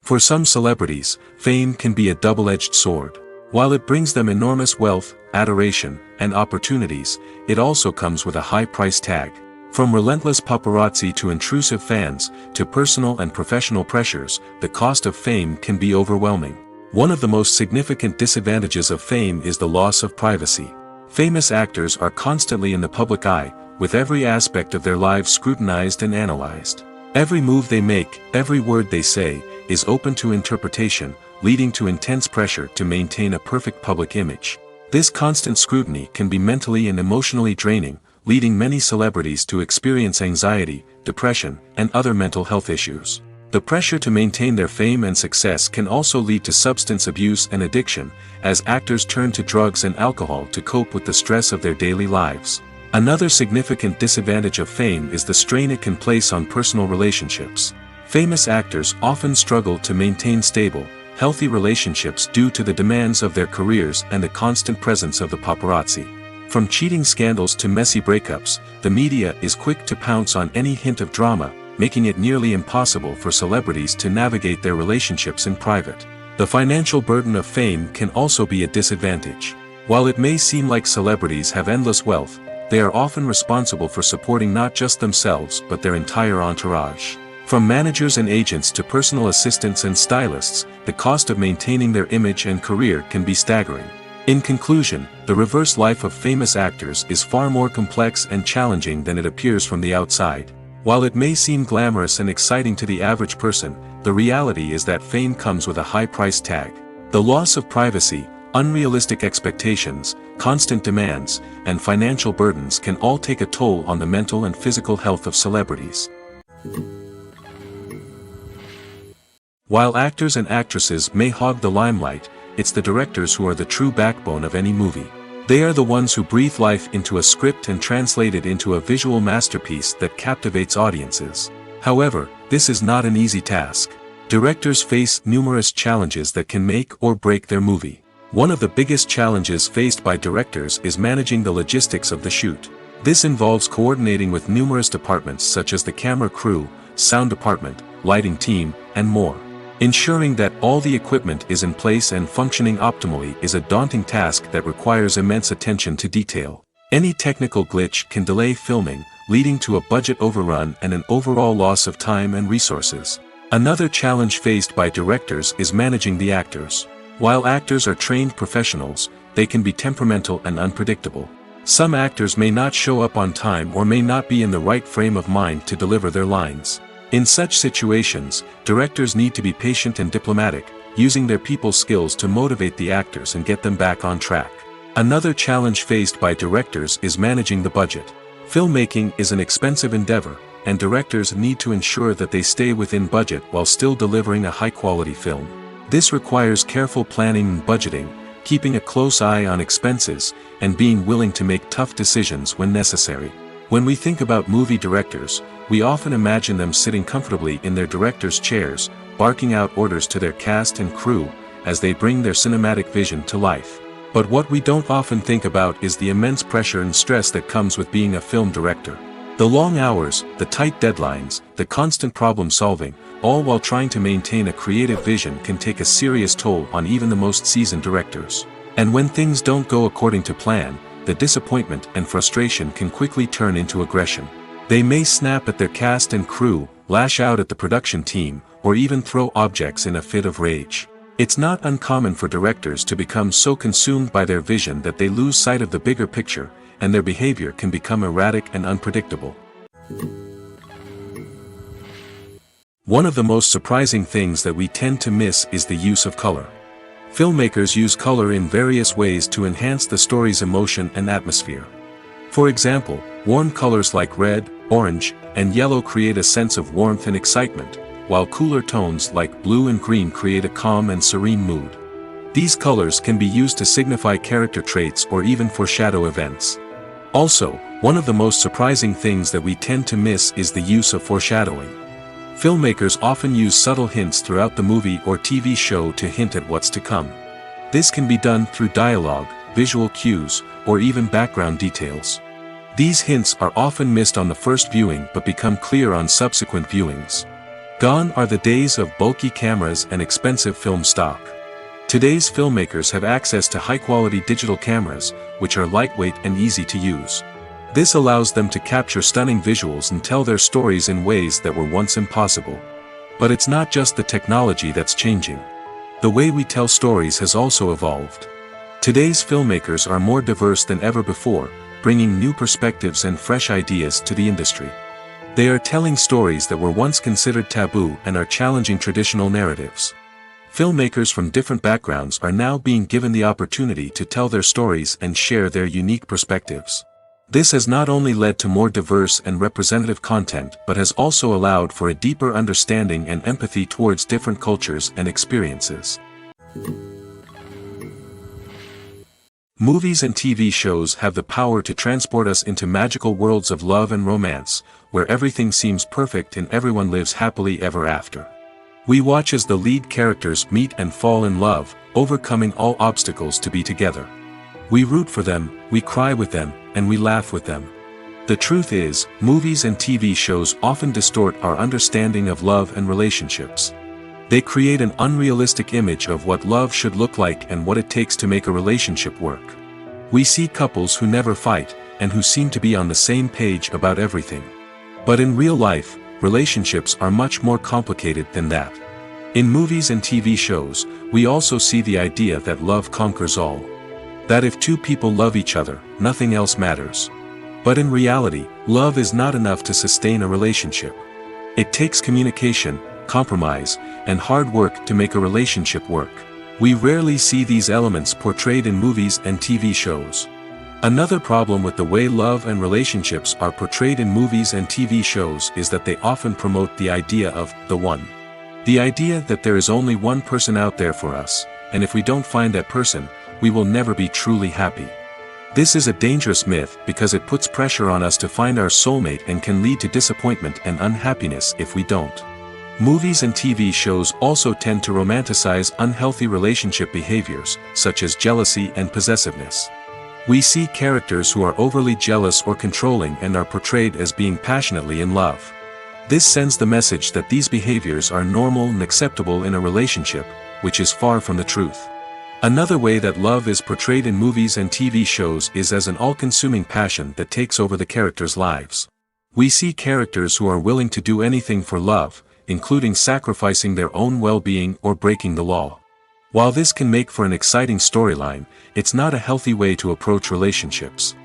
[SPEAKER 2] For some celebrities, fame can be a double-edged sword. While it brings them enormous wealth, adoration, and opportunities, it also comes with a high price tag. From relentless paparazzi to intrusive fans, to personal and professional pressures, the cost of fame can be overwhelming. One of the most significant disadvantages of fame is the loss of privacy. Famous actors are constantly in the public eye, with every aspect of their lives scrutinized and analyzed. Every move they make, every word they say, is open to interpretation, leading to intense pressure to maintain a perfect public image. This constant scrutiny can be mentally and emotionally draining, leading many celebrities to experience anxiety, depression, and other mental health issues. The pressure to maintain their fame and success can also lead to substance abuse and addiction, as actors turn to drugs and alcohol to cope with the stress of their daily lives. Another significant disadvantage of fame is the strain it can place on personal relationships. Famous actors often struggle to maintain stable, healthy relationships due to the demands of their careers and the constant presence of the paparazzi. From cheating scandals to messy breakups, the media is quick to pounce on any hint of drama, making it nearly impossible for celebrities to navigate their relationships in private. The financial burden of fame can also be a disadvantage. While it may seem like celebrities have endless wealth, they are often responsible for supporting not just themselves but their entire entourage. From managers and agents to personal assistants and stylists, the cost of maintaining their image and career can be staggering. In conclusion, the reverse life of famous actors is far more complex and challenging than it appears from the outside. While it may seem glamorous and exciting to the average person, the reality is that fame comes with a high price tag. The loss of privacy, unrealistic expectations, constant demands, and financial burdens can all take a toll on the mental and physical health of celebrities. While actors and actresses may hog the limelight, it's the directors who are the true backbone of any movie. They are the ones who breathe life into a script and translate it into a visual masterpiece that captivates audiences. However, this is not an easy task. Directors face numerous challenges that can make or break their movie. One of the biggest challenges faced by directors is managing the logistics of the shoot. This involves coordinating with numerous departments such as the camera crew, sound department, lighting team, and more. Ensuring that all the equipment is in place and functioning optimally is a daunting task that requires immense attention to detail. Any technical glitch can delay filming, leading to a budget overrun and an overall loss of time and resources. Another challenge faced by directors is managing the actors. While actors are trained professionals, they can be temperamental and unpredictable. Some actors may not show up on time or may not be in the right frame of mind to deliver their lines. In such situations, directors need to be patient and diplomatic, using their people skills to motivate the actors and get them back on track. Another challenge faced by directors is managing the budget. Filmmaking is an expensive endeavor, and directors need to ensure that they stay within budget while still delivering a high-quality film. This requires careful planning and budgeting, keeping a close eye on expenses, and being willing to make tough decisions when necessary. When we think about movie directors, we often imagine them sitting comfortably in their director's chairs, barking out orders to their cast and crew, as they bring their cinematic vision to life. But what we don't often think about is the immense pressure and stress that comes with being a film director. The long hours, the tight deadlines, the constant problem solving, all while trying to maintain a creative vision can take a serious toll on even the most seasoned directors. And when things don't go according to plan, the disappointment and frustration can quickly turn into aggression. They may snap at their cast and crew, lash out at the production team, or even throw objects in a fit of rage. It's not uncommon for directors to become so consumed by their vision that they lose sight of the bigger picture, and their behavior can become erratic and unpredictable. One of the most surprising things that we tend to miss is the use of color. Filmmakers use color in various ways to enhance the story's emotion and atmosphere. For example, warm colors like red, orange, and yellow create a sense of warmth and excitement, while cooler tones like blue and green create a calm and serene mood. These colors can be used to signify character traits or even foreshadow events. Also, one of the most surprising things that we tend to miss is the use of foreshadowing. Filmmakers often use subtle hints throughout the movie or TV show to hint at what's to come. This can be done through dialogue, visual cues, or even background details. These hints are often missed on the first viewing but become clear on subsequent viewings. Gone are the days of bulky cameras and expensive film stock. Today's filmmakers have access to high-quality digital cameras, which are lightweight and easy to use. This allows them to capture stunning visuals and tell their stories in ways that were once impossible. But it's not just the technology that's changing. The way we tell stories has also evolved. Today's filmmakers are more diverse than ever before, bringing new perspectives and fresh ideas to the industry. They are telling stories that were once considered taboo and are challenging traditional narratives. Filmmakers from different backgrounds are now being given the opportunity to tell their stories and share their unique perspectives. This has not only led to more diverse and representative content but has also allowed for a deeper understanding and empathy towards different cultures and experiences. Movies and TV shows have the power to transport us into magical worlds of love and romance, where everything seems perfect and everyone lives happily ever after. We watch as the lead characters meet and fall in love, overcoming all obstacles to be together. We root for them, we cry with them, and we laugh with them. The truth is, movies and TV shows often distort our understanding of love and relationships. They create an unrealistic image of what love should look like and what it takes to make a relationship work. We see couples who never fight, and who seem to be on the same page about everything. But in real life, relationships are much more complicated than that. In movies and TV shows, we also see the idea that love conquers all. That if two people love each other, nothing else matters. But in reality, love is not enough to sustain a relationship. It takes communication, compromise, and hard work to make a relationship work. We rarely see these elements portrayed in movies and TV shows. Another problem with the way love and relationships are portrayed in movies and TV shows is that they often promote the idea of the one. The idea that there is only one person out there for us, and if we don't find that person, we will never be truly happy. This is a dangerous myth because it puts pressure on us to find our soulmate and can lead to disappointment and unhappiness if we don't. Movies and TV shows also tend to romanticize unhealthy relationship behaviors, such as jealousy and possessiveness. We see characters who are overly jealous or controlling and are portrayed as being passionately in love. This sends the message that these behaviors are normal and acceptable in a relationship, which is far from the truth. Another way that love is portrayed in movies and TV shows is as an all-consuming passion that takes over the characters' lives. We see characters who are willing to do anything for love, including sacrificing their own well-being or breaking the law. While this can make for an exciting storyline, it's not a healthy way to approach relationships.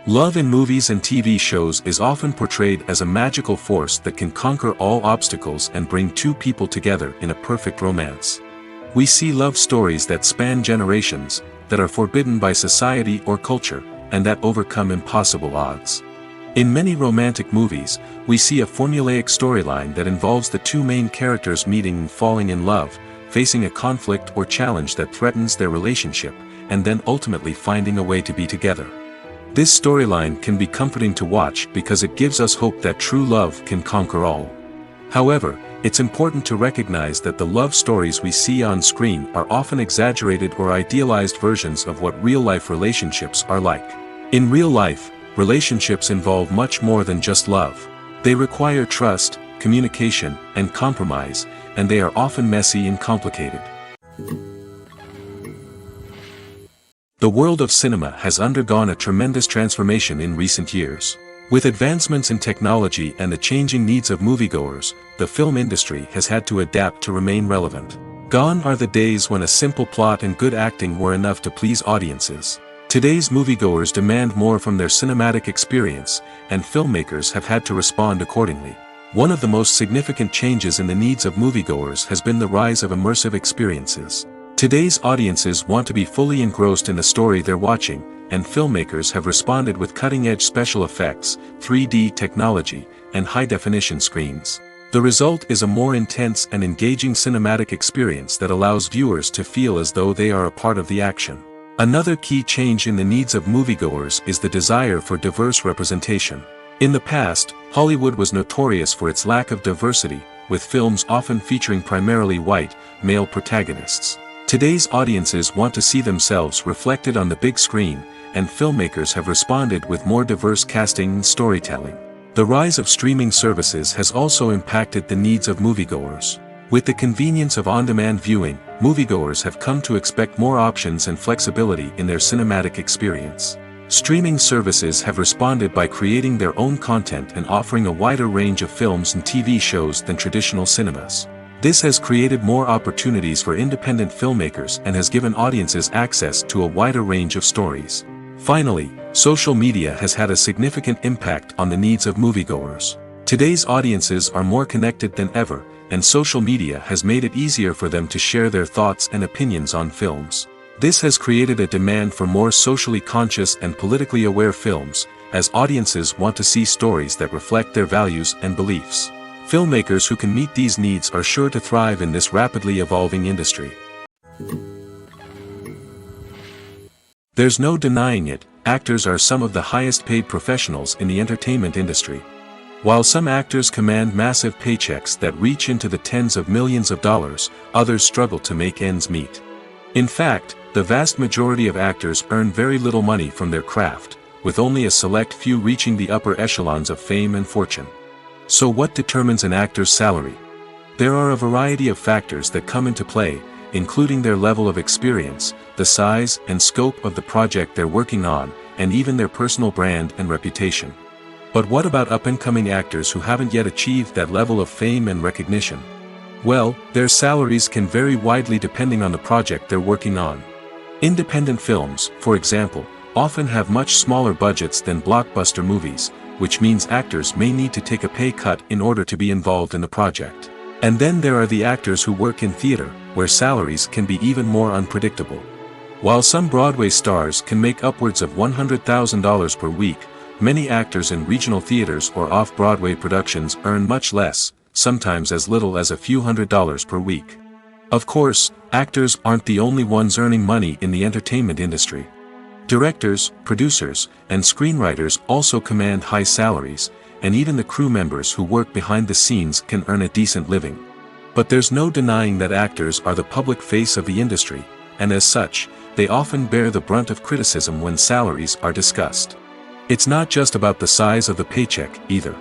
[SPEAKER 2] Love in movies and TV shows is often portrayed as a magical force that can conquer all obstacles and bring two people together in a perfect romance. We see love stories that span generations, that are forbidden by society or culture, and that overcome impossible odds. In many romantic movies, we see a formulaic storyline that involves the two main characters meeting and falling in love, facing a conflict or challenge that threatens their relationship, and then ultimately finding a way to be together. This storyline can be comforting to watch because it gives us hope that true love can conquer all. However, it's important to recognize that the love stories we see on screen are often exaggerated or idealized versions of what real-life relationships are like. In real life, relationships involve much more than just love. They require trust, communication, and compromise, and they are often messy and complicated. The world of cinema has undergone a tremendous transformation in recent years. With advancements in technology and the changing needs of moviegoers, the film industry has had to adapt to remain relevant. Gone are the days when a simple plot and good acting were enough to please audiences. Today's moviegoers demand more from their cinematic experience, and filmmakers have had to respond accordingly. One of the most significant changes in the needs of moviegoers has been the rise of immersive experiences. Today's audiences want to be fully engrossed in the story they're watching, and filmmakers have responded with cutting-edge special effects, 3D technology, and high-definition screens. The result is a more intense and engaging cinematic experience that allows viewers to feel as though they are a part of the action. Another key change in the needs of moviegoers is the desire for diverse representation. In the past, Hollywood was notorious for its lack of diversity, with films often featuring primarily white, male protagonists. Today's audiences want to see themselves reflected on the big screen, and filmmakers have responded with more diverse casting and storytelling. The rise of streaming services has also impacted the needs of moviegoers. With the convenience of on-demand viewing, moviegoers have come to expect more options and flexibility in their cinematic experience. Streaming services have responded by creating their own content and offering a wider range of films and TV shows than traditional cinemas. This has created more opportunities for independent filmmakers and has given audiences access to a wider range of stories. Finally, social media has had a significant impact on the needs of moviegoers. Today's audiences are more connected than ever, and social media has made it easier for them to share their thoughts and opinions on films. This has created a demand for more socially conscious and politically aware films, as audiences want to see stories that reflect their values and beliefs. Filmmakers who can meet these needs are sure to thrive in this rapidly evolving industry. There's no denying it, actors are some of the highest paid professionals in the entertainment industry. While some actors command massive paychecks that reach into the tens of millions of dollars, others struggle to make ends meet. In fact, the vast majority of actors earn very little money from their craft, with only a select few reaching the upper echelons of fame and fortune. So what determines an actor's salary? There are a variety of factors that come into play, including their level of experience, the size and scope of the project they're working on, and even their personal brand and reputation. But what about up-and-coming actors who haven't yet achieved that level of fame and recognition? Well, their salaries can vary widely depending on the project they're working on. Independent films, for example, often have much smaller budgets than blockbuster movies, which means actors may need to take a pay cut in order to be involved in the project. And then there are the actors who work in theater, where salaries can be even more unpredictable. While some Broadway stars can make upwards of $100,000 per week, many actors in regional theaters or off-Broadway productions earn much less, sometimes as little as a few $100s per week. Of course, actors aren't the only ones earning money in the entertainment industry. Directors, producers, and screenwriters also command high salaries, and even the crew members who work behind the scenes can earn a decent living. But there's no denying that actors are the public face of the industry, and as such, they often bear the brunt of criticism when salaries are discussed. It's not just about the size of the paycheck, either.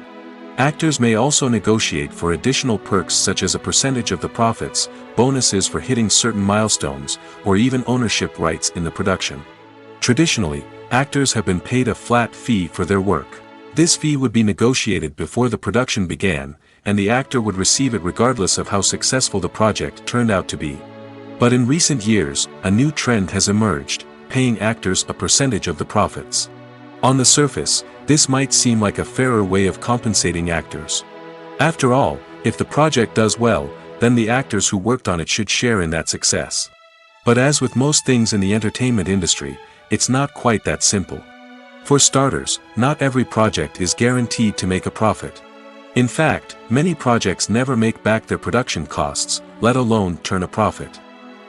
[SPEAKER 2] Actors may also negotiate for additional perks such as a percentage of the profits, bonuses for hitting certain milestones, or even ownership rights in the production. Traditionally, actors have been paid a flat fee for their work. This fee would be negotiated before the production began, and the actor would receive it regardless of how successful the project turned out to be. But in recent years, a new trend has emerged, paying actors a percentage of the profits. On the surface, this might seem like a fairer way of compensating actors. After all, if the project does well, then the actors who worked on it should share in that success. But as with most things in the entertainment industry, it's not quite that simple. For starters, not every project is guaranteed to make a profit. In fact, many projects never make back their production costs, let alone turn a profit.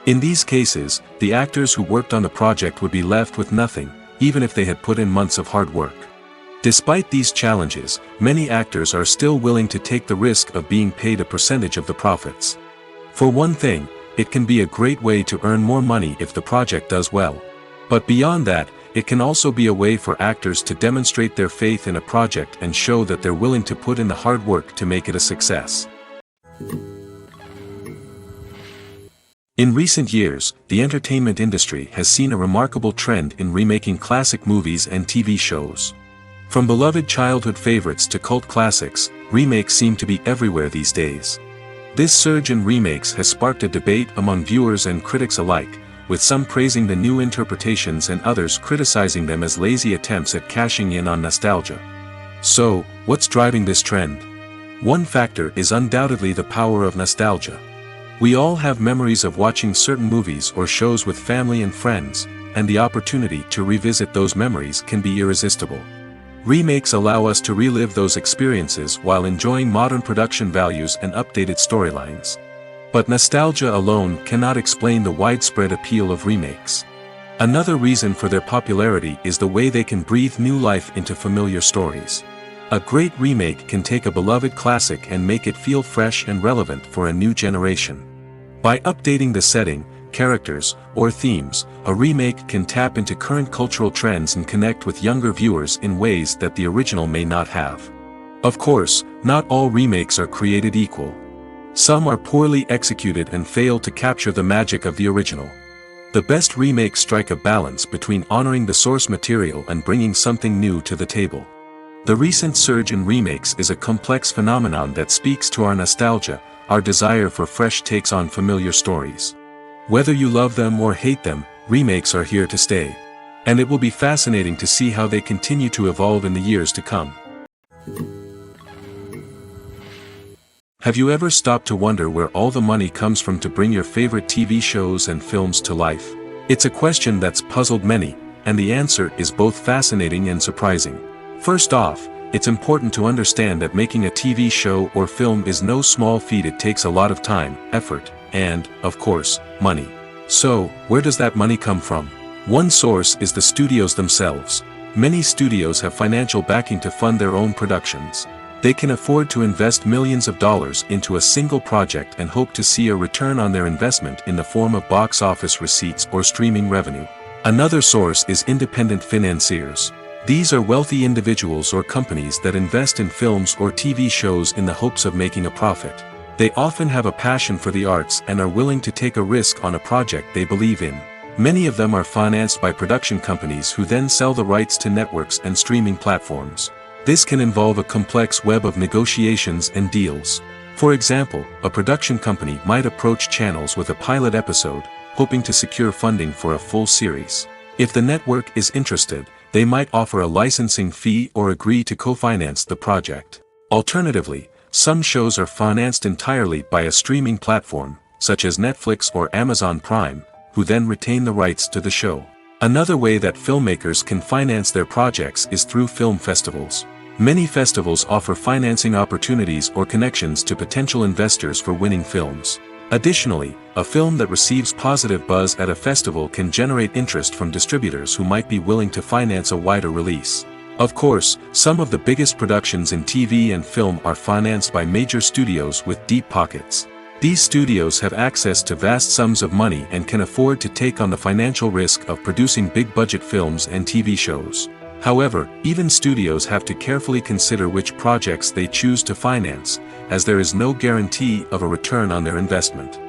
[SPEAKER 2] In these cases, the actors who worked on the project would be left with nothing, even if they had put in months of hard work. Despite these challenges, many actors are still willing to take the risk of being paid a percentage of the profits. For one thing, it can be a great way to earn more money if the project does well. But beyond that, it can also be a way for actors to demonstrate their faith in a project and show that they're willing to put in the hard work to make it a success. In recent years, the entertainment industry has seen a remarkable trend in remaking classic movies and TV shows. From beloved childhood favorites to cult classics, remakes seem to be everywhere these days. This surge in remakes has sparked a debate among viewers and critics alike, with some praising the new interpretations and others criticizing them as lazy attempts at cashing in on nostalgia. So, what's driving this trend? One factor is undoubtedly the power of nostalgia. We all have memories of watching certain movies or shows with family and friends, and the opportunity to revisit those memories can be irresistible. Remakes allow us to relive those experiences while enjoying modern production values and updated storylines. But nostalgia alone cannot explain the widespread appeal of remakes. Another reason for their popularity is the way they can breathe new life into familiar stories. A great remake can take a beloved classic and make it feel fresh and relevant for a new generation. By updating the setting, characters, or themes, a remake can tap into current cultural trends and connect with younger viewers in ways that the original may not have. Of course, not all remakes are created equal. Some are poorly executed and fail to capture the magic of the original. The best remakes strike a balance between honoring the source material and bringing something new to the table. The recent surge in remakes is a complex phenomenon that speaks to our nostalgia, our desire for fresh takes on familiar stories. Whether you love them or hate them, remakes are here to stay. And it will be fascinating to see how they continue to evolve in the years to come. Have you ever stopped to wonder where all the money comes from to bring your favorite TV shows and films to life? It's a question that's puzzled many, and the answer is both fascinating and surprising. First off, it's important to understand that making a TV show or film is no small feat. It takes a lot of time, effort, and, of course, money. So, where does that money come from? One source is the studios themselves. Many studios have financial backing to fund their own productions. They can afford to invest millions of dollars into a single project and hope to see a return on their investment in the form of box office receipts or streaming revenue. Another source is independent financiers. These are wealthy individuals or companies that invest in films or TV shows in the hopes of making a profit. They often have a passion for the arts and are willing to take a risk on a project they believe in. Many of them are financed by production companies who then sell the rights to networks and streaming platforms. This can involve a complex web of negotiations and deals. For example, a production company might approach channels with a pilot episode, hoping to secure funding for a full series. If the network is interested, they might offer a licensing fee or agree to co-finance the project. Alternatively, some shows are financed entirely by a streaming platform, such as Netflix or Amazon Prime, who then retain the rights to the show. Another way that filmmakers can finance their projects is through film festivals. Many festivals offer financing opportunities or connections to potential investors for winning films. Additionally, a film that receives positive buzz at a festival can generate interest from distributors who might be willing to finance a wider release. Of course, some of the biggest productions in TV and film are financed by major studios with deep pockets. These studios have access to vast sums of money and can afford to take on the financial risk of producing big-budget films and TV shows. However, even studios have to carefully consider which projects they choose to finance, as there is no guarantee of a return on their investment.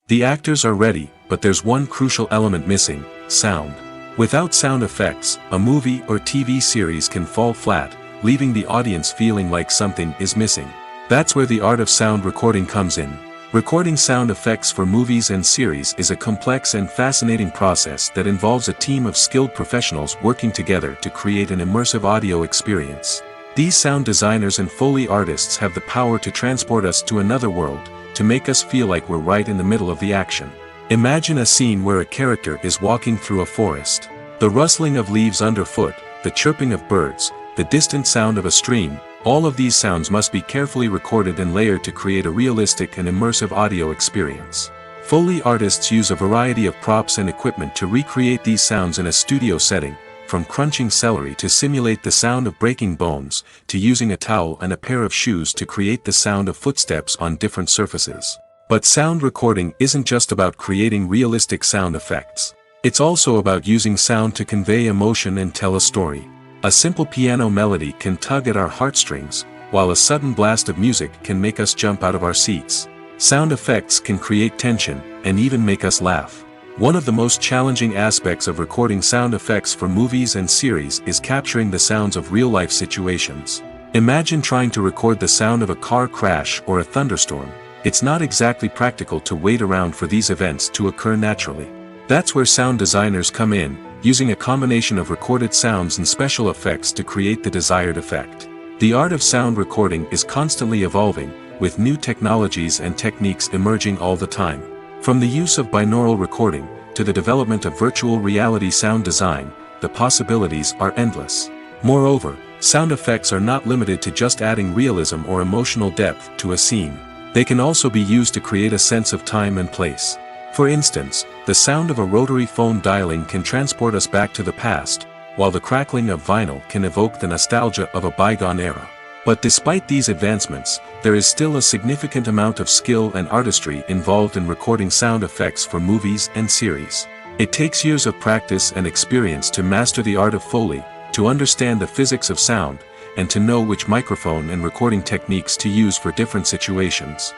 [SPEAKER 2] The actors are ready, but there's one crucial element missing: sound. Without sound effects, a movie or TV series can fall flat, leaving the audience feeling like something is missing. That's where the art of sound recording comes in. Recording sound effects for movies and series is a complex and fascinating process that involves a team of skilled professionals working together to create an immersive audio experience. These sound designers and Foley artists have the power to transport us to another world, to make us feel like we're right in the middle of the action. Imagine a scene where a character is walking through a forest. The rustling of leaves underfoot, the chirping of birds, the distant sound of a stream, all of these sounds must be carefully recorded and layered to create a realistic and immersive audio experience. Foley artists use a variety of props and equipment to recreate these sounds in a studio setting, from crunching celery to simulate the sound of breaking bones, to using a towel and a pair of shoes to create the sound of footsteps on different surfaces. But sound recording isn't just about creating realistic sound effects. It's also about using sound to convey emotion and tell a story. A simple piano melody can tug at our heartstrings, while a sudden blast of music can make us jump out of our seats. Sound effects can create tension, and even make us laugh. One of the most challenging aspects of recording sound effects for movies and series is capturing the sounds of real-life situations. Imagine trying to record the sound of a car crash or a thunderstorm. It's not exactly practical to wait around for these events to occur naturally. That's where sound designers come in, using a combination of recorded sounds and special effects to create the desired effect. The art of sound recording is constantly evolving, with new technologies and techniques emerging all the time. From the use of binaural recording, to the development of virtual reality sound design, the possibilities are endless. Moreover, sound effects are not limited to just adding realism or emotional depth to a scene. They can also be used to create a sense of time and place. For instance, the sound of a rotary phone dialing can transport us back to the past, while the crackling of vinyl can evoke the nostalgia of a bygone era. But despite these advancements, there is still a significant amount of skill and artistry involved in recording sound effects for movies and series. It takes years of practice and experience to master the art of Foley, to understand the physics of sound, and to know which microphone and recording techniques to use for different situations.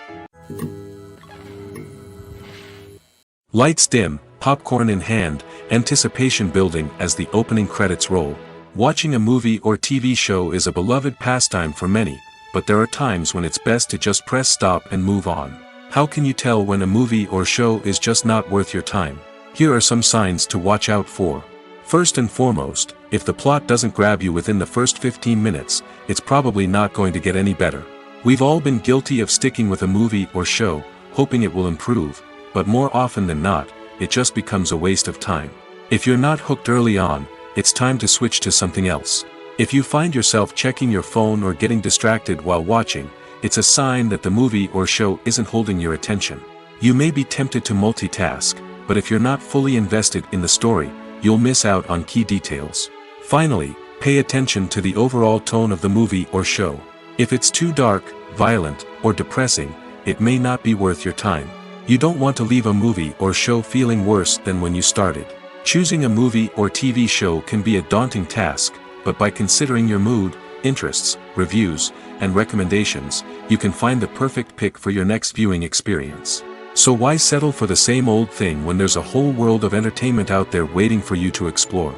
[SPEAKER 2] Lights dim, popcorn in hand, anticipation building as the opening credits roll. Watching a movie or TV show is a beloved pastime for many, but there are times when it's best to just press stop and move on. How can you tell when a movie or show is just not worth your time? Here are some signs to watch out for. First and foremost, if the plot doesn't grab you within the first 15 minutes, it's probably not going to get any better. We've all been guilty of sticking with a movie or show, hoping it will improve, but more often than not, it just becomes a waste of time. If you're not hooked early on, it's time to switch to something else. If you find yourself checking your phone or getting distracted while watching, it's a sign that the movie or show isn't holding your attention. You may be tempted to multitask, but if you're not fully invested in the story, you'll miss out on key details. Finally, pay attention to the overall tone of the movie or show. If it's too dark, violent, or depressing, it may not be worth your time. You don't want to leave a movie or show feeling worse than when you started. Choosing a movie or TV show can be a daunting task, but by considering your mood, interests, reviews, and recommendations, you can find the perfect pick for your next viewing experience. So why settle for the same old thing when there's a whole world of entertainment out there waiting for you to explore?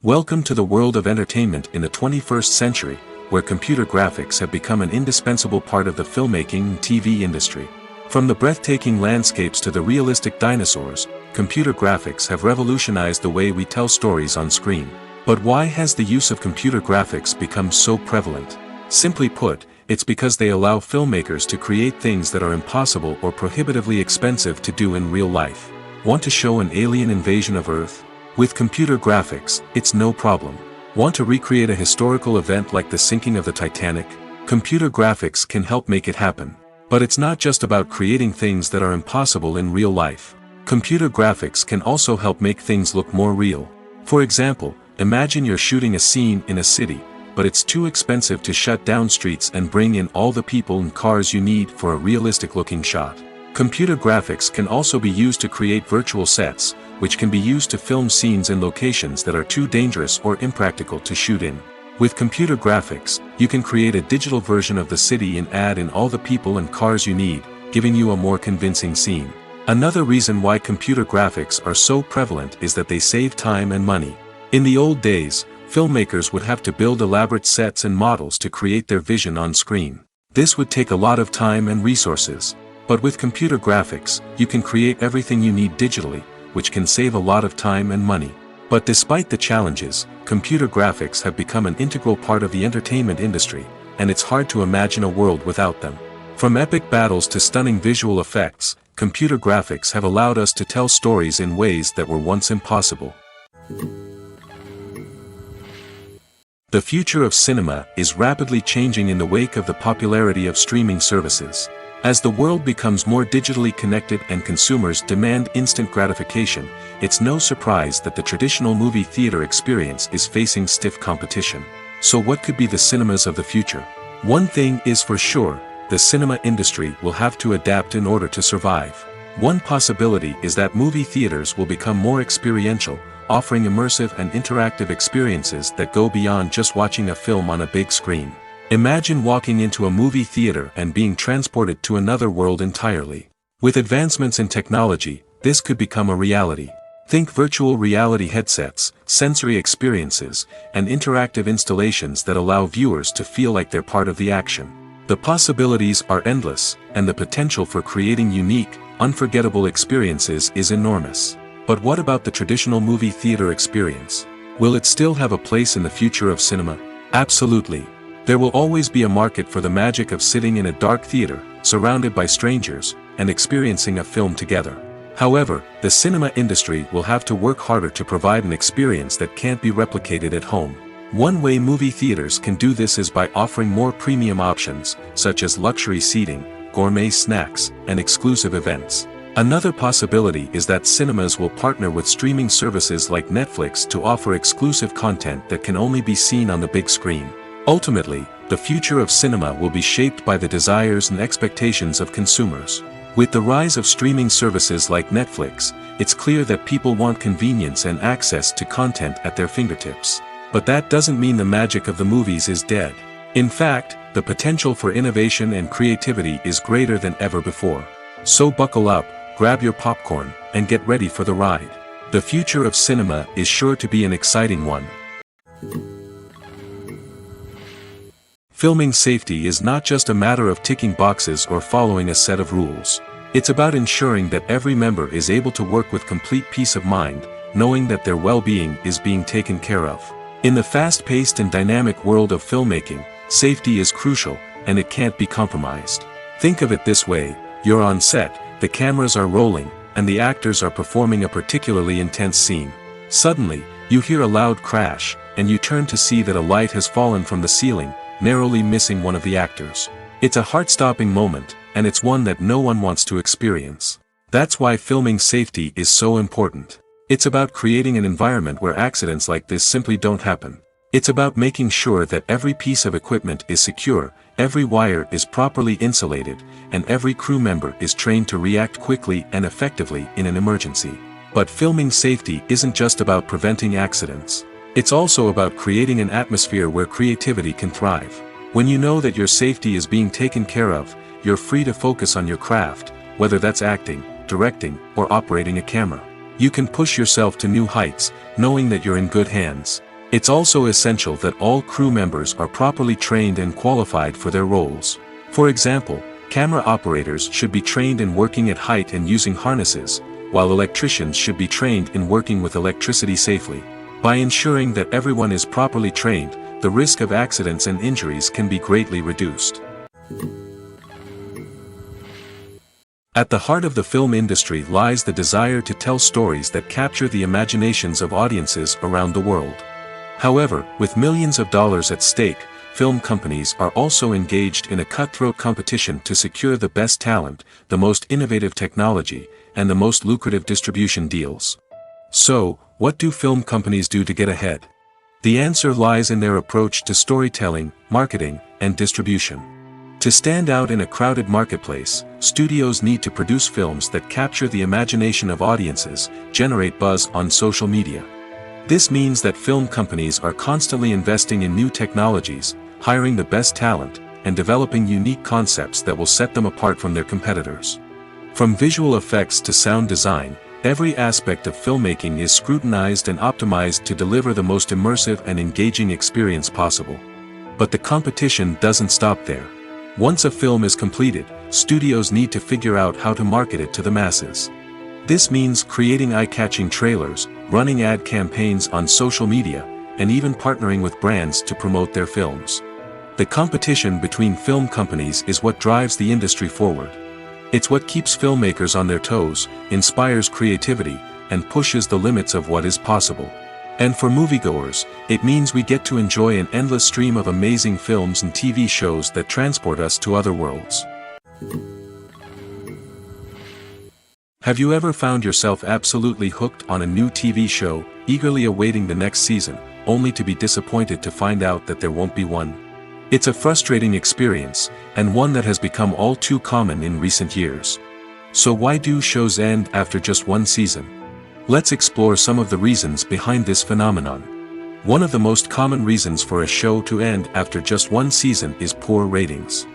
[SPEAKER 2] Welcome to the world of entertainment in the 21st century, where computer graphics have become an indispensable part of the filmmaking and TV industry. From the breathtaking landscapes to the realistic dinosaurs, computer graphics have revolutionized the way we tell stories on screen. But why has the use of computer graphics become so prevalent? Simply put, it's because they allow filmmakers to create things that are impossible or prohibitively expensive to do in real life. Want to show an alien invasion of Earth? With computer graphics, it's no problem. Want to recreate a historical event like the sinking of the Titanic? Computer graphics can help make it happen. But it's not just about creating things that are impossible in real life. Computer graphics can also help make things look more real. For example, imagine you're shooting a scene in a city, but it's too expensive to shut down streets and bring in all the people and cars you need for a realistic-looking shot. Computer graphics can also be used to create virtual sets, which can be used to film scenes in locations that are too dangerous or impractical to shoot in. With computer graphics, you can create a digital version of the city and add in all the people and cars you need, giving you a more convincing scene. Another reason why computer graphics are so prevalent is that they save time and money. In the old days, filmmakers would have to build elaborate sets and models to create their vision on screen. This would take a lot of time and resources. But with computer graphics, you can create everything you need digitally, which can save a lot of time and money. But despite the challenges, computer graphics have become an integral part of the entertainment industry, and it's hard to imagine a world without them. From epic battles to stunning visual effects, computer graphics have allowed us to tell stories in ways that were once impossible. The future of cinema is rapidly changing in the wake of the popularity of streaming services. As the world becomes more digitally connected and consumers demand instant gratification, it's no surprise that the traditional movie theater experience is facing stiff competition. So what could be the cinemas of the future? One thing is for sure, the cinema industry will have to adapt in order to survive. One possibility is that movie theaters will become more experiential, offering immersive and interactive experiences that go beyond just watching a film on a big screen. Imagine walking into a movie theater and being transported to another world entirely. With advancements in technology, this could become a reality. Think virtual reality headsets, sensory experiences, and interactive installations that allow viewers to feel like they're part of the action. The possibilities are endless, and the potential for creating unique, unforgettable experiences is enormous. But what about the traditional movie theater experience? Will it still have a place in the future of cinema? Absolutely. There will always be a market for the magic of sitting in a dark theater, surrounded by strangers, and experiencing a film together. However, the cinema industry will have to work harder to provide an experience that can't be replicated at home. One way movie theaters can do this is by offering more premium options, such as luxury seating, gourmet snacks, and exclusive events. Another possibility is that cinemas will partner with streaming services like Netflix to offer exclusive content that can only be seen on the big screen. Ultimately, the future of cinema will be shaped by the desires and expectations of consumers. With the rise of streaming services like Netflix, it's clear that people want convenience and access to content at their fingertips. But that doesn't mean the magic of the movies is dead. In fact, the potential for innovation and creativity is greater than ever before. So buckle up, grab your popcorn, and get ready for the ride. The future of cinema is sure to be an exciting one. Filming safety is not just a matter of ticking boxes or following a set of rules. It's about ensuring that every member is able to work with complete peace of mind, knowing that their well-being is being taken care of. In the fast-paced and dynamic world of filmmaking, safety is crucial, and it can't be compromised. Think of it this way, you're on set, the cameras are rolling, and the actors are performing a particularly intense scene. Suddenly, you hear a loud crash, and you turn to see that a light has fallen from the ceiling, narrowly missing one of the actors. It's a heart-stopping moment, and it's one that no one wants to experience. That's why filming safety is so important. It's about creating an environment where accidents like this simply don't happen. It's about making sure that every piece of equipment is secure, every wire is properly insulated, and every crew member is trained to react quickly and effectively in an emergency. But filming safety isn't just about preventing accidents. It's also about creating an atmosphere where creativity can thrive. When you know that your safety is being taken care of, you're free to focus on your craft, whether that's acting, directing, or operating a camera. You can push yourself to new heights, knowing that you're in good hands. It's also essential that all crew members are properly trained and qualified for their roles. For example, camera operators should be trained in working at height and using harnesses, while electricians should be trained in working with electricity safely. By ensuring that everyone is properly trained, the risk of accidents and injuries can be greatly reduced. At the heart of the film industry lies the desire to tell stories that capture the imaginations of audiences around the world. However, with millions of dollars at stake, film companies are also engaged in a cutthroat competition to secure the best talent, the most innovative technology, and the most lucrative distribution deals. So, what do film companies do to get ahead? The answer lies in their approach to storytelling, marketing, and distribution. To stand out in a crowded marketplace, studios need to produce films that capture the imagination of audiences, generate buzz on social media. This means that film companies are constantly investing in new technologies, hiring the best talent, and developing unique concepts that will set them apart from their competitors. From visual effects to sound design, every aspect of filmmaking is scrutinized and optimized to deliver the most immersive and engaging experience possible. But the competition doesn't stop there. Once a film is completed, studios need to figure out how to market it to the masses. This means creating eye-catching trailers, running ad campaigns on social media, and even partnering with brands to promote their films. The competition between film companies is what drives the industry forward. It's what keeps filmmakers on their toes, inspires creativity, and pushes the limits of what is possible. And for moviegoers, it means we get to enjoy an endless stream of amazing films and TV shows that transport us to other worlds. Have you ever found yourself absolutely hooked on a new TV show, eagerly awaiting the next season, only to be disappointed to find out that there won't be one? It's a frustrating experience, and one that has become all too common in recent years. So why do shows end after just one season? Let's explore some of the reasons behind this phenomenon. One of the most common reasons for a show to end after just one season is poor ratings.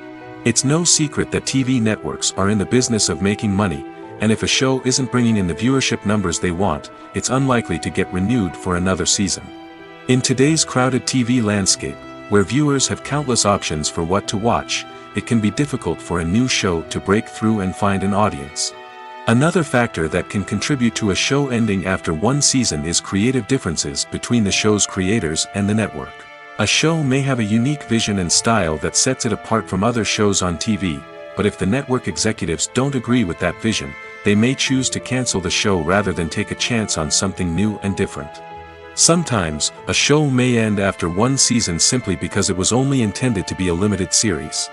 [SPEAKER 2] It's no secret that TV networks are in the business of making money, and if a show isn't bringing in the viewership numbers they want, it's unlikely to get renewed for another season. In today's crowded TV landscape, where viewers have countless options for what to watch, it can be difficult for a new show to break through and find an audience. Another factor that can contribute to a show ending after one season is creative differences between the show's creators and the network. A show may have a unique vision and style that sets it apart from other shows on TV, but if the network executives don't agree with that vision, they may choose to cancel the show rather than take a chance on something new and different. Sometimes, a show may end after one season simply because it was only intended to be a limited series.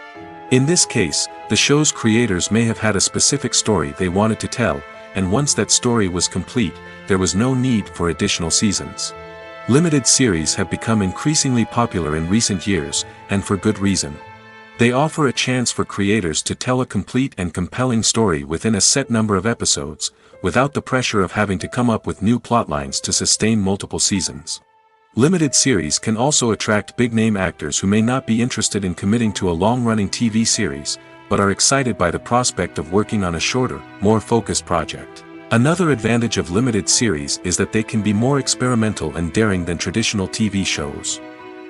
[SPEAKER 2] In this case, the show's creators may have had a specific story they wanted to tell, and once that story was complete, there was no need for additional seasons. Limited series have become increasingly popular in recent years, and for good reason. They offer a chance for creators to tell a complete and compelling story within a set number of episodes, without the pressure of having to come up with new plotlines to sustain multiple seasons. Limited series can also attract big-name actors who may not be interested in committing to a long-running TV series, but are excited by the prospect of working on a shorter, more focused project. Another advantage of limited series is that they can be more experimental and daring than traditional TV shows.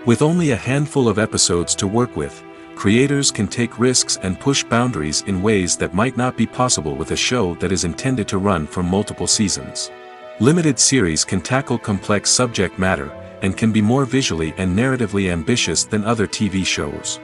[SPEAKER 2] With only a handful of episodes to work with, creators can take risks and push boundaries in ways that might not be possible with a show that is intended to run for multiple seasons. Limited series can tackle complex subject matter, and can be more visually and narratively ambitious than other TV shows.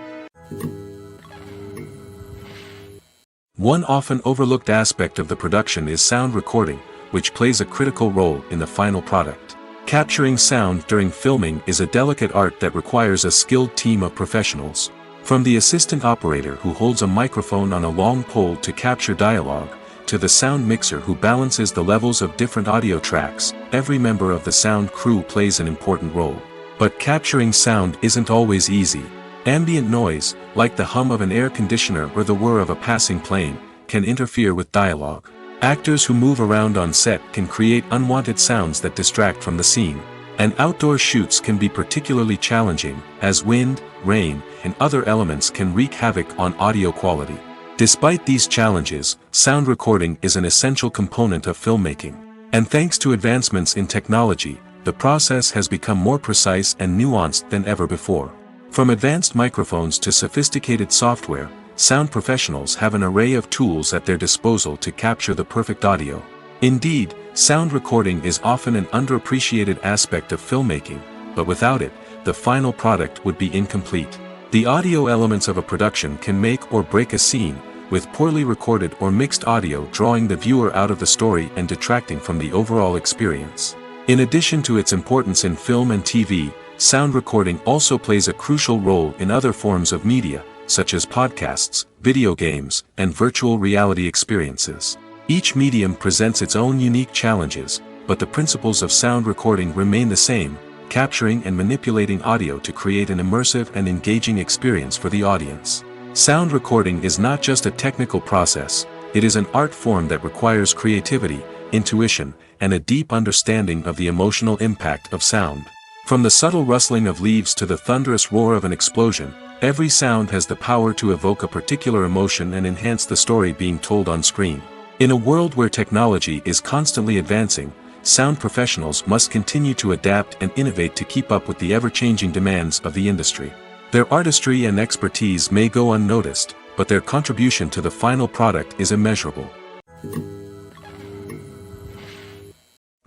[SPEAKER 2] One often overlooked aspect of the production is sound recording, which plays a critical role in the final product. Capturing sound during filming is a delicate art that requires a skilled team of professionals. From the assistant operator who holds a microphone on a long pole to capture dialogue, to the sound mixer who balances the levels of different audio tracks, every member of the sound crew plays an important role. But capturing sound isn't always easy. Ambient noise, like the hum of an air conditioner or the whir of a passing plane, can interfere with dialogue. Actors who move around on set can create unwanted sounds that distract from the scene. And outdoor shoots can be particularly challenging, as wind, rain, and other elements can wreak havoc on audio quality. Despite these challenges, sound recording is an essential component of filmmaking. And thanks to advancements in technology, the process has become more precise and nuanced than ever before. From advanced microphones to sophisticated software, sound professionals have an array of tools at their disposal to capture the perfect audio. Indeed, sound recording is often an underappreciated aspect of filmmaking, but without it, the final product would be incomplete. The audio elements of a production can make or break a scene, with poorly recorded or mixed audio drawing the viewer out of the story and detracting from the overall experience. In addition to its importance in film and TV, sound recording also plays a crucial role in other forms of media, such as podcasts, video games, and virtual reality experiences. Each medium presents its own unique challenges, but the principles of sound recording remain the same, capturing and manipulating audio to create an immersive and engaging experience for the audience. Sound recording is not just a technical process, it is an art form that requires creativity, intuition, and a deep understanding of the emotional impact of sound. From the subtle rustling of leaves to the thunderous roar of an explosion, every sound has the power to evoke a particular emotion and enhance the story being told on screen. In a world where technology is constantly advancing, sound professionals must continue to adapt and innovate to keep up with the ever-changing demands of the industry. Their artistry and expertise may go unnoticed, but their contribution to the final product is immeasurable.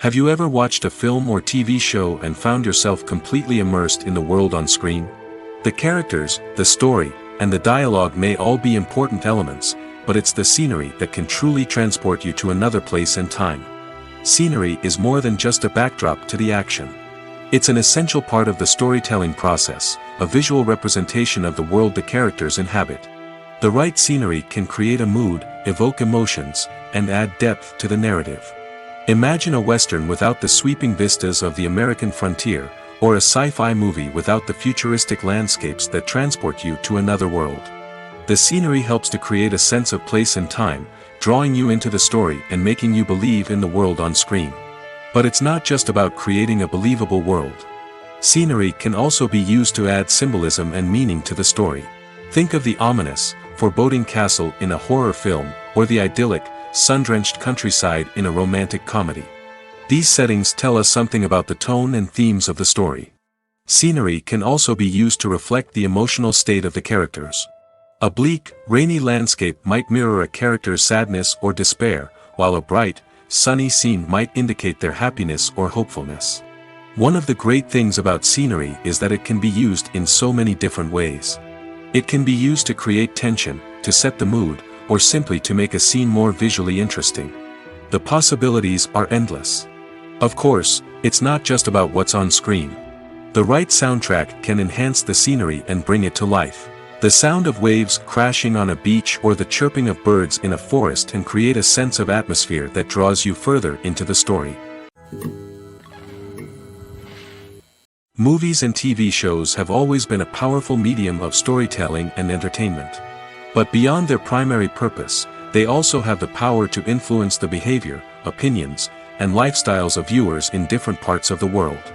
[SPEAKER 2] Have you ever watched a film or TV show and found yourself completely immersed in the world on screen? The characters, the story, and the dialogue may all be important elements, but it's the scenery that can truly transport you to another place and time. Scenery is more than just a backdrop to the action. It's an essential part of the storytelling process, a visual representation of the world the characters inhabit. The right scenery can create a mood, evoke emotions, and add depth to the narrative. Imagine a Western without the sweeping vistas of the American frontier, or a sci-fi movie without the futuristic landscapes that transport you to another world. The scenery helps to create a sense of place and time, drawing you into the story and making you believe in the world on screen. But it's not just about creating a believable world. Scenery can also be used to add symbolism and meaning to the story. Think of the ominous, foreboding castle in a horror film, or the idyllic, sun-drenched countryside in a romantic comedy. These settings tell us something about the tone and themes of the story. Scenery can also be used to reflect the emotional state of the characters. A bleak, rainy landscape might mirror a character's sadness or despair, while a bright, sunny scene might indicate their happiness or hopefulness. One of the great things about scenery is that it can be used in so many different ways. It can be used to create tension, to set the mood, or simply to make a scene more visually interesting. The possibilities are endless. Of course, it's not just about what's on screen. The right soundtrack can enhance the scenery and bring it to life. The sound of waves crashing on a beach or the chirping of birds in a forest can create a sense of atmosphere that draws you further into the story. Movies and TV shows have always been a powerful medium of storytelling and entertainment. But beyond their primary purpose, they also have the power to influence the behavior, opinions, and lifestyles of viewers in different parts of the world.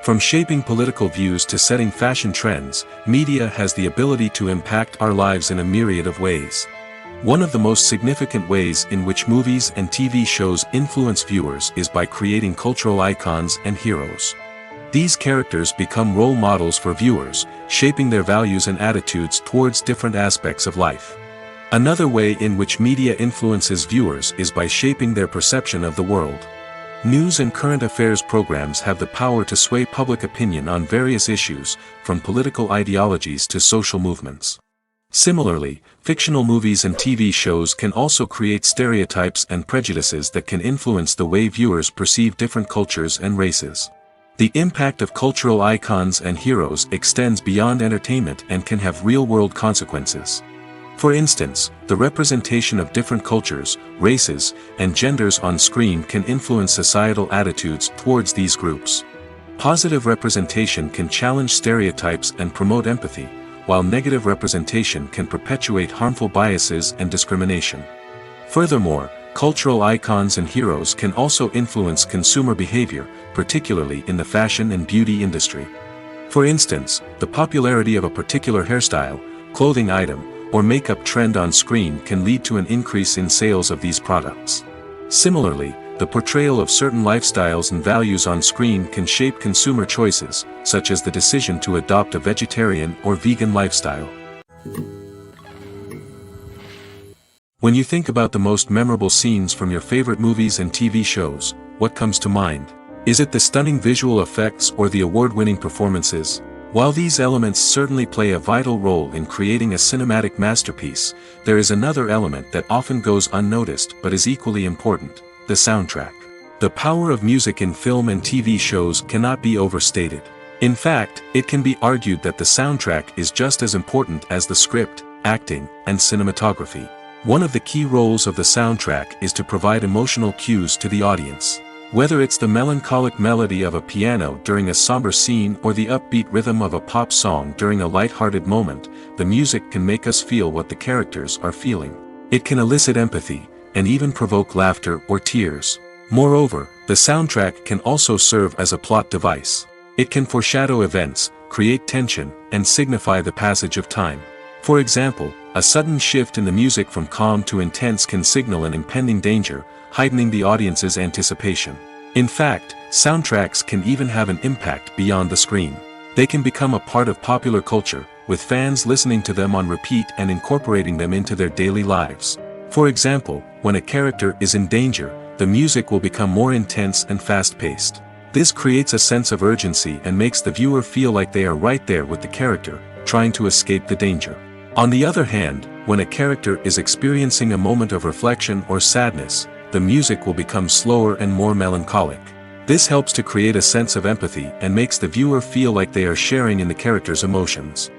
[SPEAKER 2] From shaping political views to setting fashion trends, media has the ability to impact our lives in a myriad of ways. One of the most significant ways in which movies and TV shows influence viewers is by creating cultural icons and heroes. These characters become role models for viewers, shaping their values and attitudes towards different aspects of life. Another way in which media influences viewers is by shaping their perception of the world. News and current affairs programs have the power to sway public opinion on various issues, from political ideologies to social movements. Similarly, fictional movies and TV shows can also create stereotypes and prejudices that can influence the way viewers perceive different cultures and races. The impact of cultural icons and heroes extends beyond entertainment and can have real-world consequences. For instance, the representation of different cultures, races, and genders on screen can influence societal attitudes towards these groups. Positive representation can challenge stereotypes and promote empathy, while negative representation can perpetuate harmful biases and discrimination. Furthermore, cultural icons and heroes can also influence consumer behavior, particularly in the fashion and beauty industry. For instance, the popularity of a particular hairstyle, clothing item, or makeup trend on screen can lead to an increase in sales of these products. Similarly, the portrayal of certain lifestyles and values on screen can shape consumer choices, such as the decision to adopt a vegetarian or vegan lifestyle. When you think about the most memorable scenes from your favorite movies and TV shows, what comes to mind? Is it the stunning visual effects or the award-winning performances? While these elements certainly play a vital role in creating a cinematic masterpiece, there is another element that often goes unnoticed but is equally important: the soundtrack. The power of music in film and TV shows cannot be overstated. In fact, it can be argued that the soundtrack is just as important as the script, acting, and cinematography. One of the key roles of the soundtrack is to provide emotional cues to the audience. Whether it's the melancholic melody of a piano during a somber scene or the upbeat rhythm of a pop song during a light-hearted moment, the music can make us feel what the characters are feeling. It can elicit empathy, and even provoke laughter or tears. Moreover, the soundtrack can also serve as a plot device. It can foreshadow events, create tension, and signify the passage of time. For example, a sudden shift in the music from calm to intense can signal an impending danger, heightening the audience's anticipation. In fact, soundtracks can even have an impact beyond the screen. They can become a part of popular culture, with fans listening to them on repeat and incorporating them into their daily lives. For example, when a character is in danger, the music will become more intense and fast-paced. This creates a sense of urgency and makes the viewer feel like they are right there with the character, trying to escape the danger. On the other hand, when a character is experiencing a moment of reflection or sadness, the music will become slower and more melancholic. This helps to create a sense of empathy and makes the viewer feel like they are sharing in the character's emotions.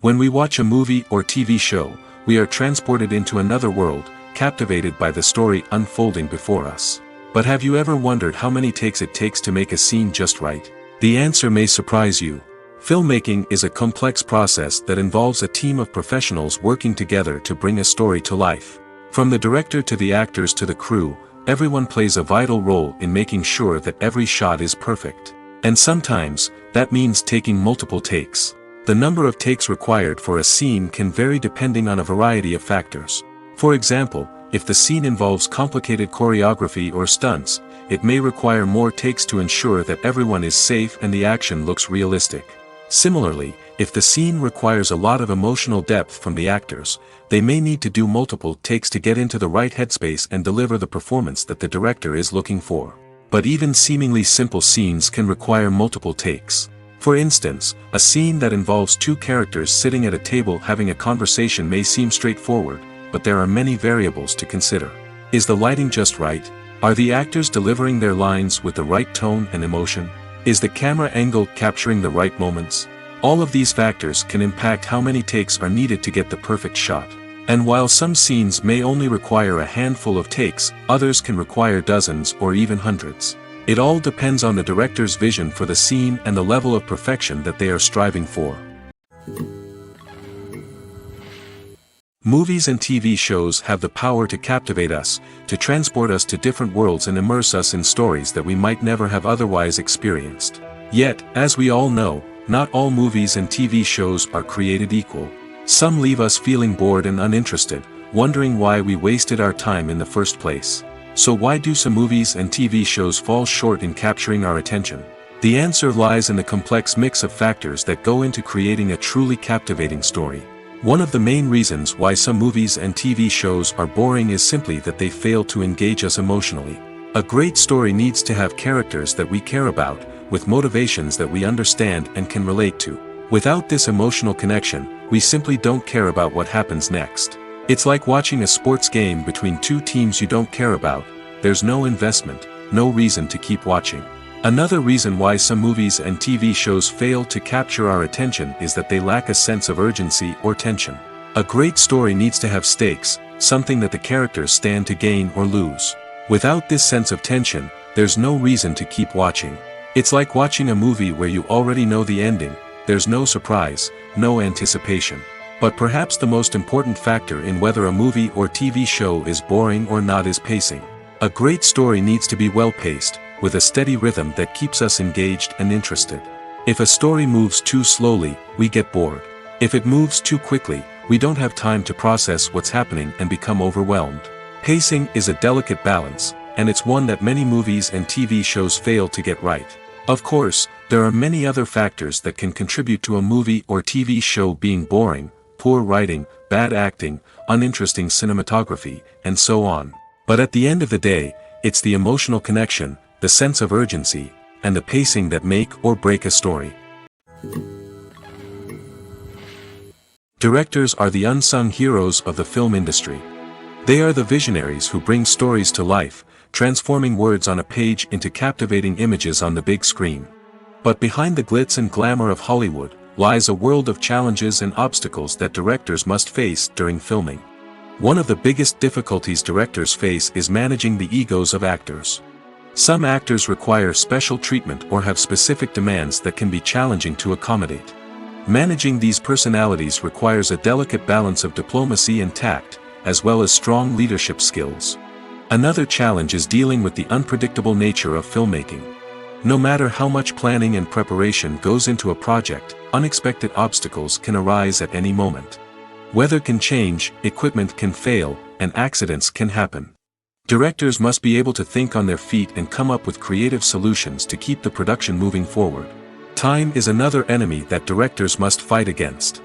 [SPEAKER 2] When we watch a movie or TV show, we are transported into another world, captivated by the story unfolding before us. But have you ever wondered how many takes it takes to make a scene just right? The answer may surprise you. Filmmaking is a complex process that involves a team of professionals working together to bring a story to life. From the director to the actors to the crew, everyone plays a vital role in making sure that every shot is perfect. And sometimes, that means taking multiple takes. The number of takes required for a scene can vary depending on a variety of factors. For example, if the scene involves complicated choreography or stunts, it may require more takes to ensure that everyone is safe and the action looks realistic. Similarly, if the scene requires a lot of emotional depth from the actors, they may need to do multiple takes to get into the right headspace and deliver the performance that the director is looking for. But even seemingly simple scenes can require multiple takes. For instance, a scene that involves two characters sitting at a table having a conversation may seem straightforward, but there are many variables to consider. Is the lighting just right? Are the actors delivering their lines with the right tone and emotion? Is the camera angle capturing the right moments? All of these factors can impact how many takes are needed to get the perfect shot. And while some scenes may only require a handful of takes, others can require dozens or even hundreds. It all depends on the director's vision for the scene and the level of perfection that they are striving for. Movies and TV shows have the power to captivate us, to transport us to different worlds and immerse us in stories that we might never have otherwise experienced. Yet, as we all know, not all movies and TV shows are created equal. Some leave us feeling bored and uninterested, wondering why we wasted our time in the first place. So why do some movies and TV shows fall short in capturing our attention? The answer lies in the complex mix of factors that go into creating a truly captivating story. One of the main reasons why some movies and TV shows are boring is simply that they fail to engage us emotionally. A great story needs to have characters that we care about, with motivations that we understand and can relate to. Without this emotional connection, we simply don't care about what happens next. It's like watching a sports game between two teams you don't care about. There's no investment, no reason to keep watching. Another reason why some movies and TV shows fail to capture our attention is that they lack a sense of urgency or tension. A great story needs to have stakes, something that the characters stand to gain or lose. Without this sense of tension, there's no reason to keep watching. It's like watching a movie where you already know the ending. There's no surprise, no anticipation. But perhaps the most important factor in whether a movie or TV show is boring or not is pacing. A great story needs to be well-paced, with a steady rhythm that keeps us engaged and interested. If a story moves too slowly, we get bored. If it moves too quickly, we don't have time to process what's happening and become overwhelmed. Pacing is a delicate balance, and it's one that many movies and TV shows fail to get right. Of course, there are many other factors that can contribute to a movie or TV show being boring: poor writing, bad acting, uninteresting cinematography, and so on. But at the end of the day, it's the emotional connection, the sense of urgency, and the pacing that make or break a story. Directors are the unsung heroes of the film industry. They are the visionaries who bring stories to life, transforming words on a page into captivating images on the big screen. But behind the glitz and glamour of Hollywood, lies a world of challenges and obstacles that directors must face during filming. One of the biggest difficulties directors face is managing the egos of actors. Some actors require special treatment or have specific demands that can be challenging to accommodate. Managing these personalities requires a delicate balance of diplomacy and tact, as well as strong leadership skills. Another challenge is dealing with the unpredictable nature of filmmaking. No matter how much planning and preparation goes into a project, unexpected obstacles can arise at any moment. Weather can change, equipment can fail, and accidents can happen. Directors must be able to think on their feet and come up with creative solutions to keep the production moving forward. Time is another enemy that directors must fight against.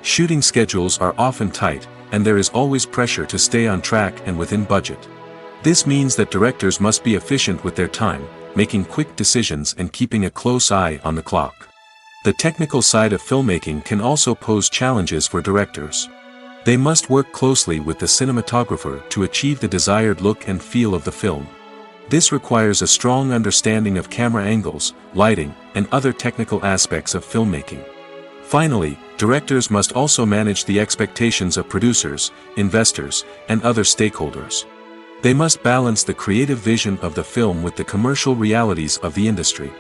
[SPEAKER 2] Shooting schedules are often tight, and there is always pressure to stay on track and within budget. This means that directors must be efficient with their time, making quick decisions and keeping a close eye on the clock. The technical side of filmmaking can also pose challenges for directors. They must work closely with the cinematographer to achieve the desired look and feel of the film. This requires a strong understanding of camera angles, lighting, and other technical aspects of filmmaking. Finally, directors must also manage the expectations of producers, investors, and other stakeholders. They must balance the creative vision of the film with the commercial realities of the industry.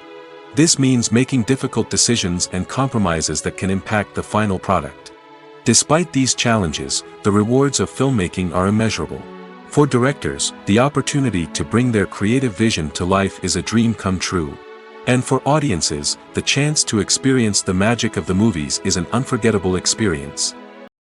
[SPEAKER 2] This means making difficult decisions and compromises that can impact the final product. Despite these challenges, the rewards of filmmaking are immeasurable. For directors, the opportunity to bring their creative vision to life is a dream come true. And for audiences, the chance to experience the magic of the movies is an unforgettable experience.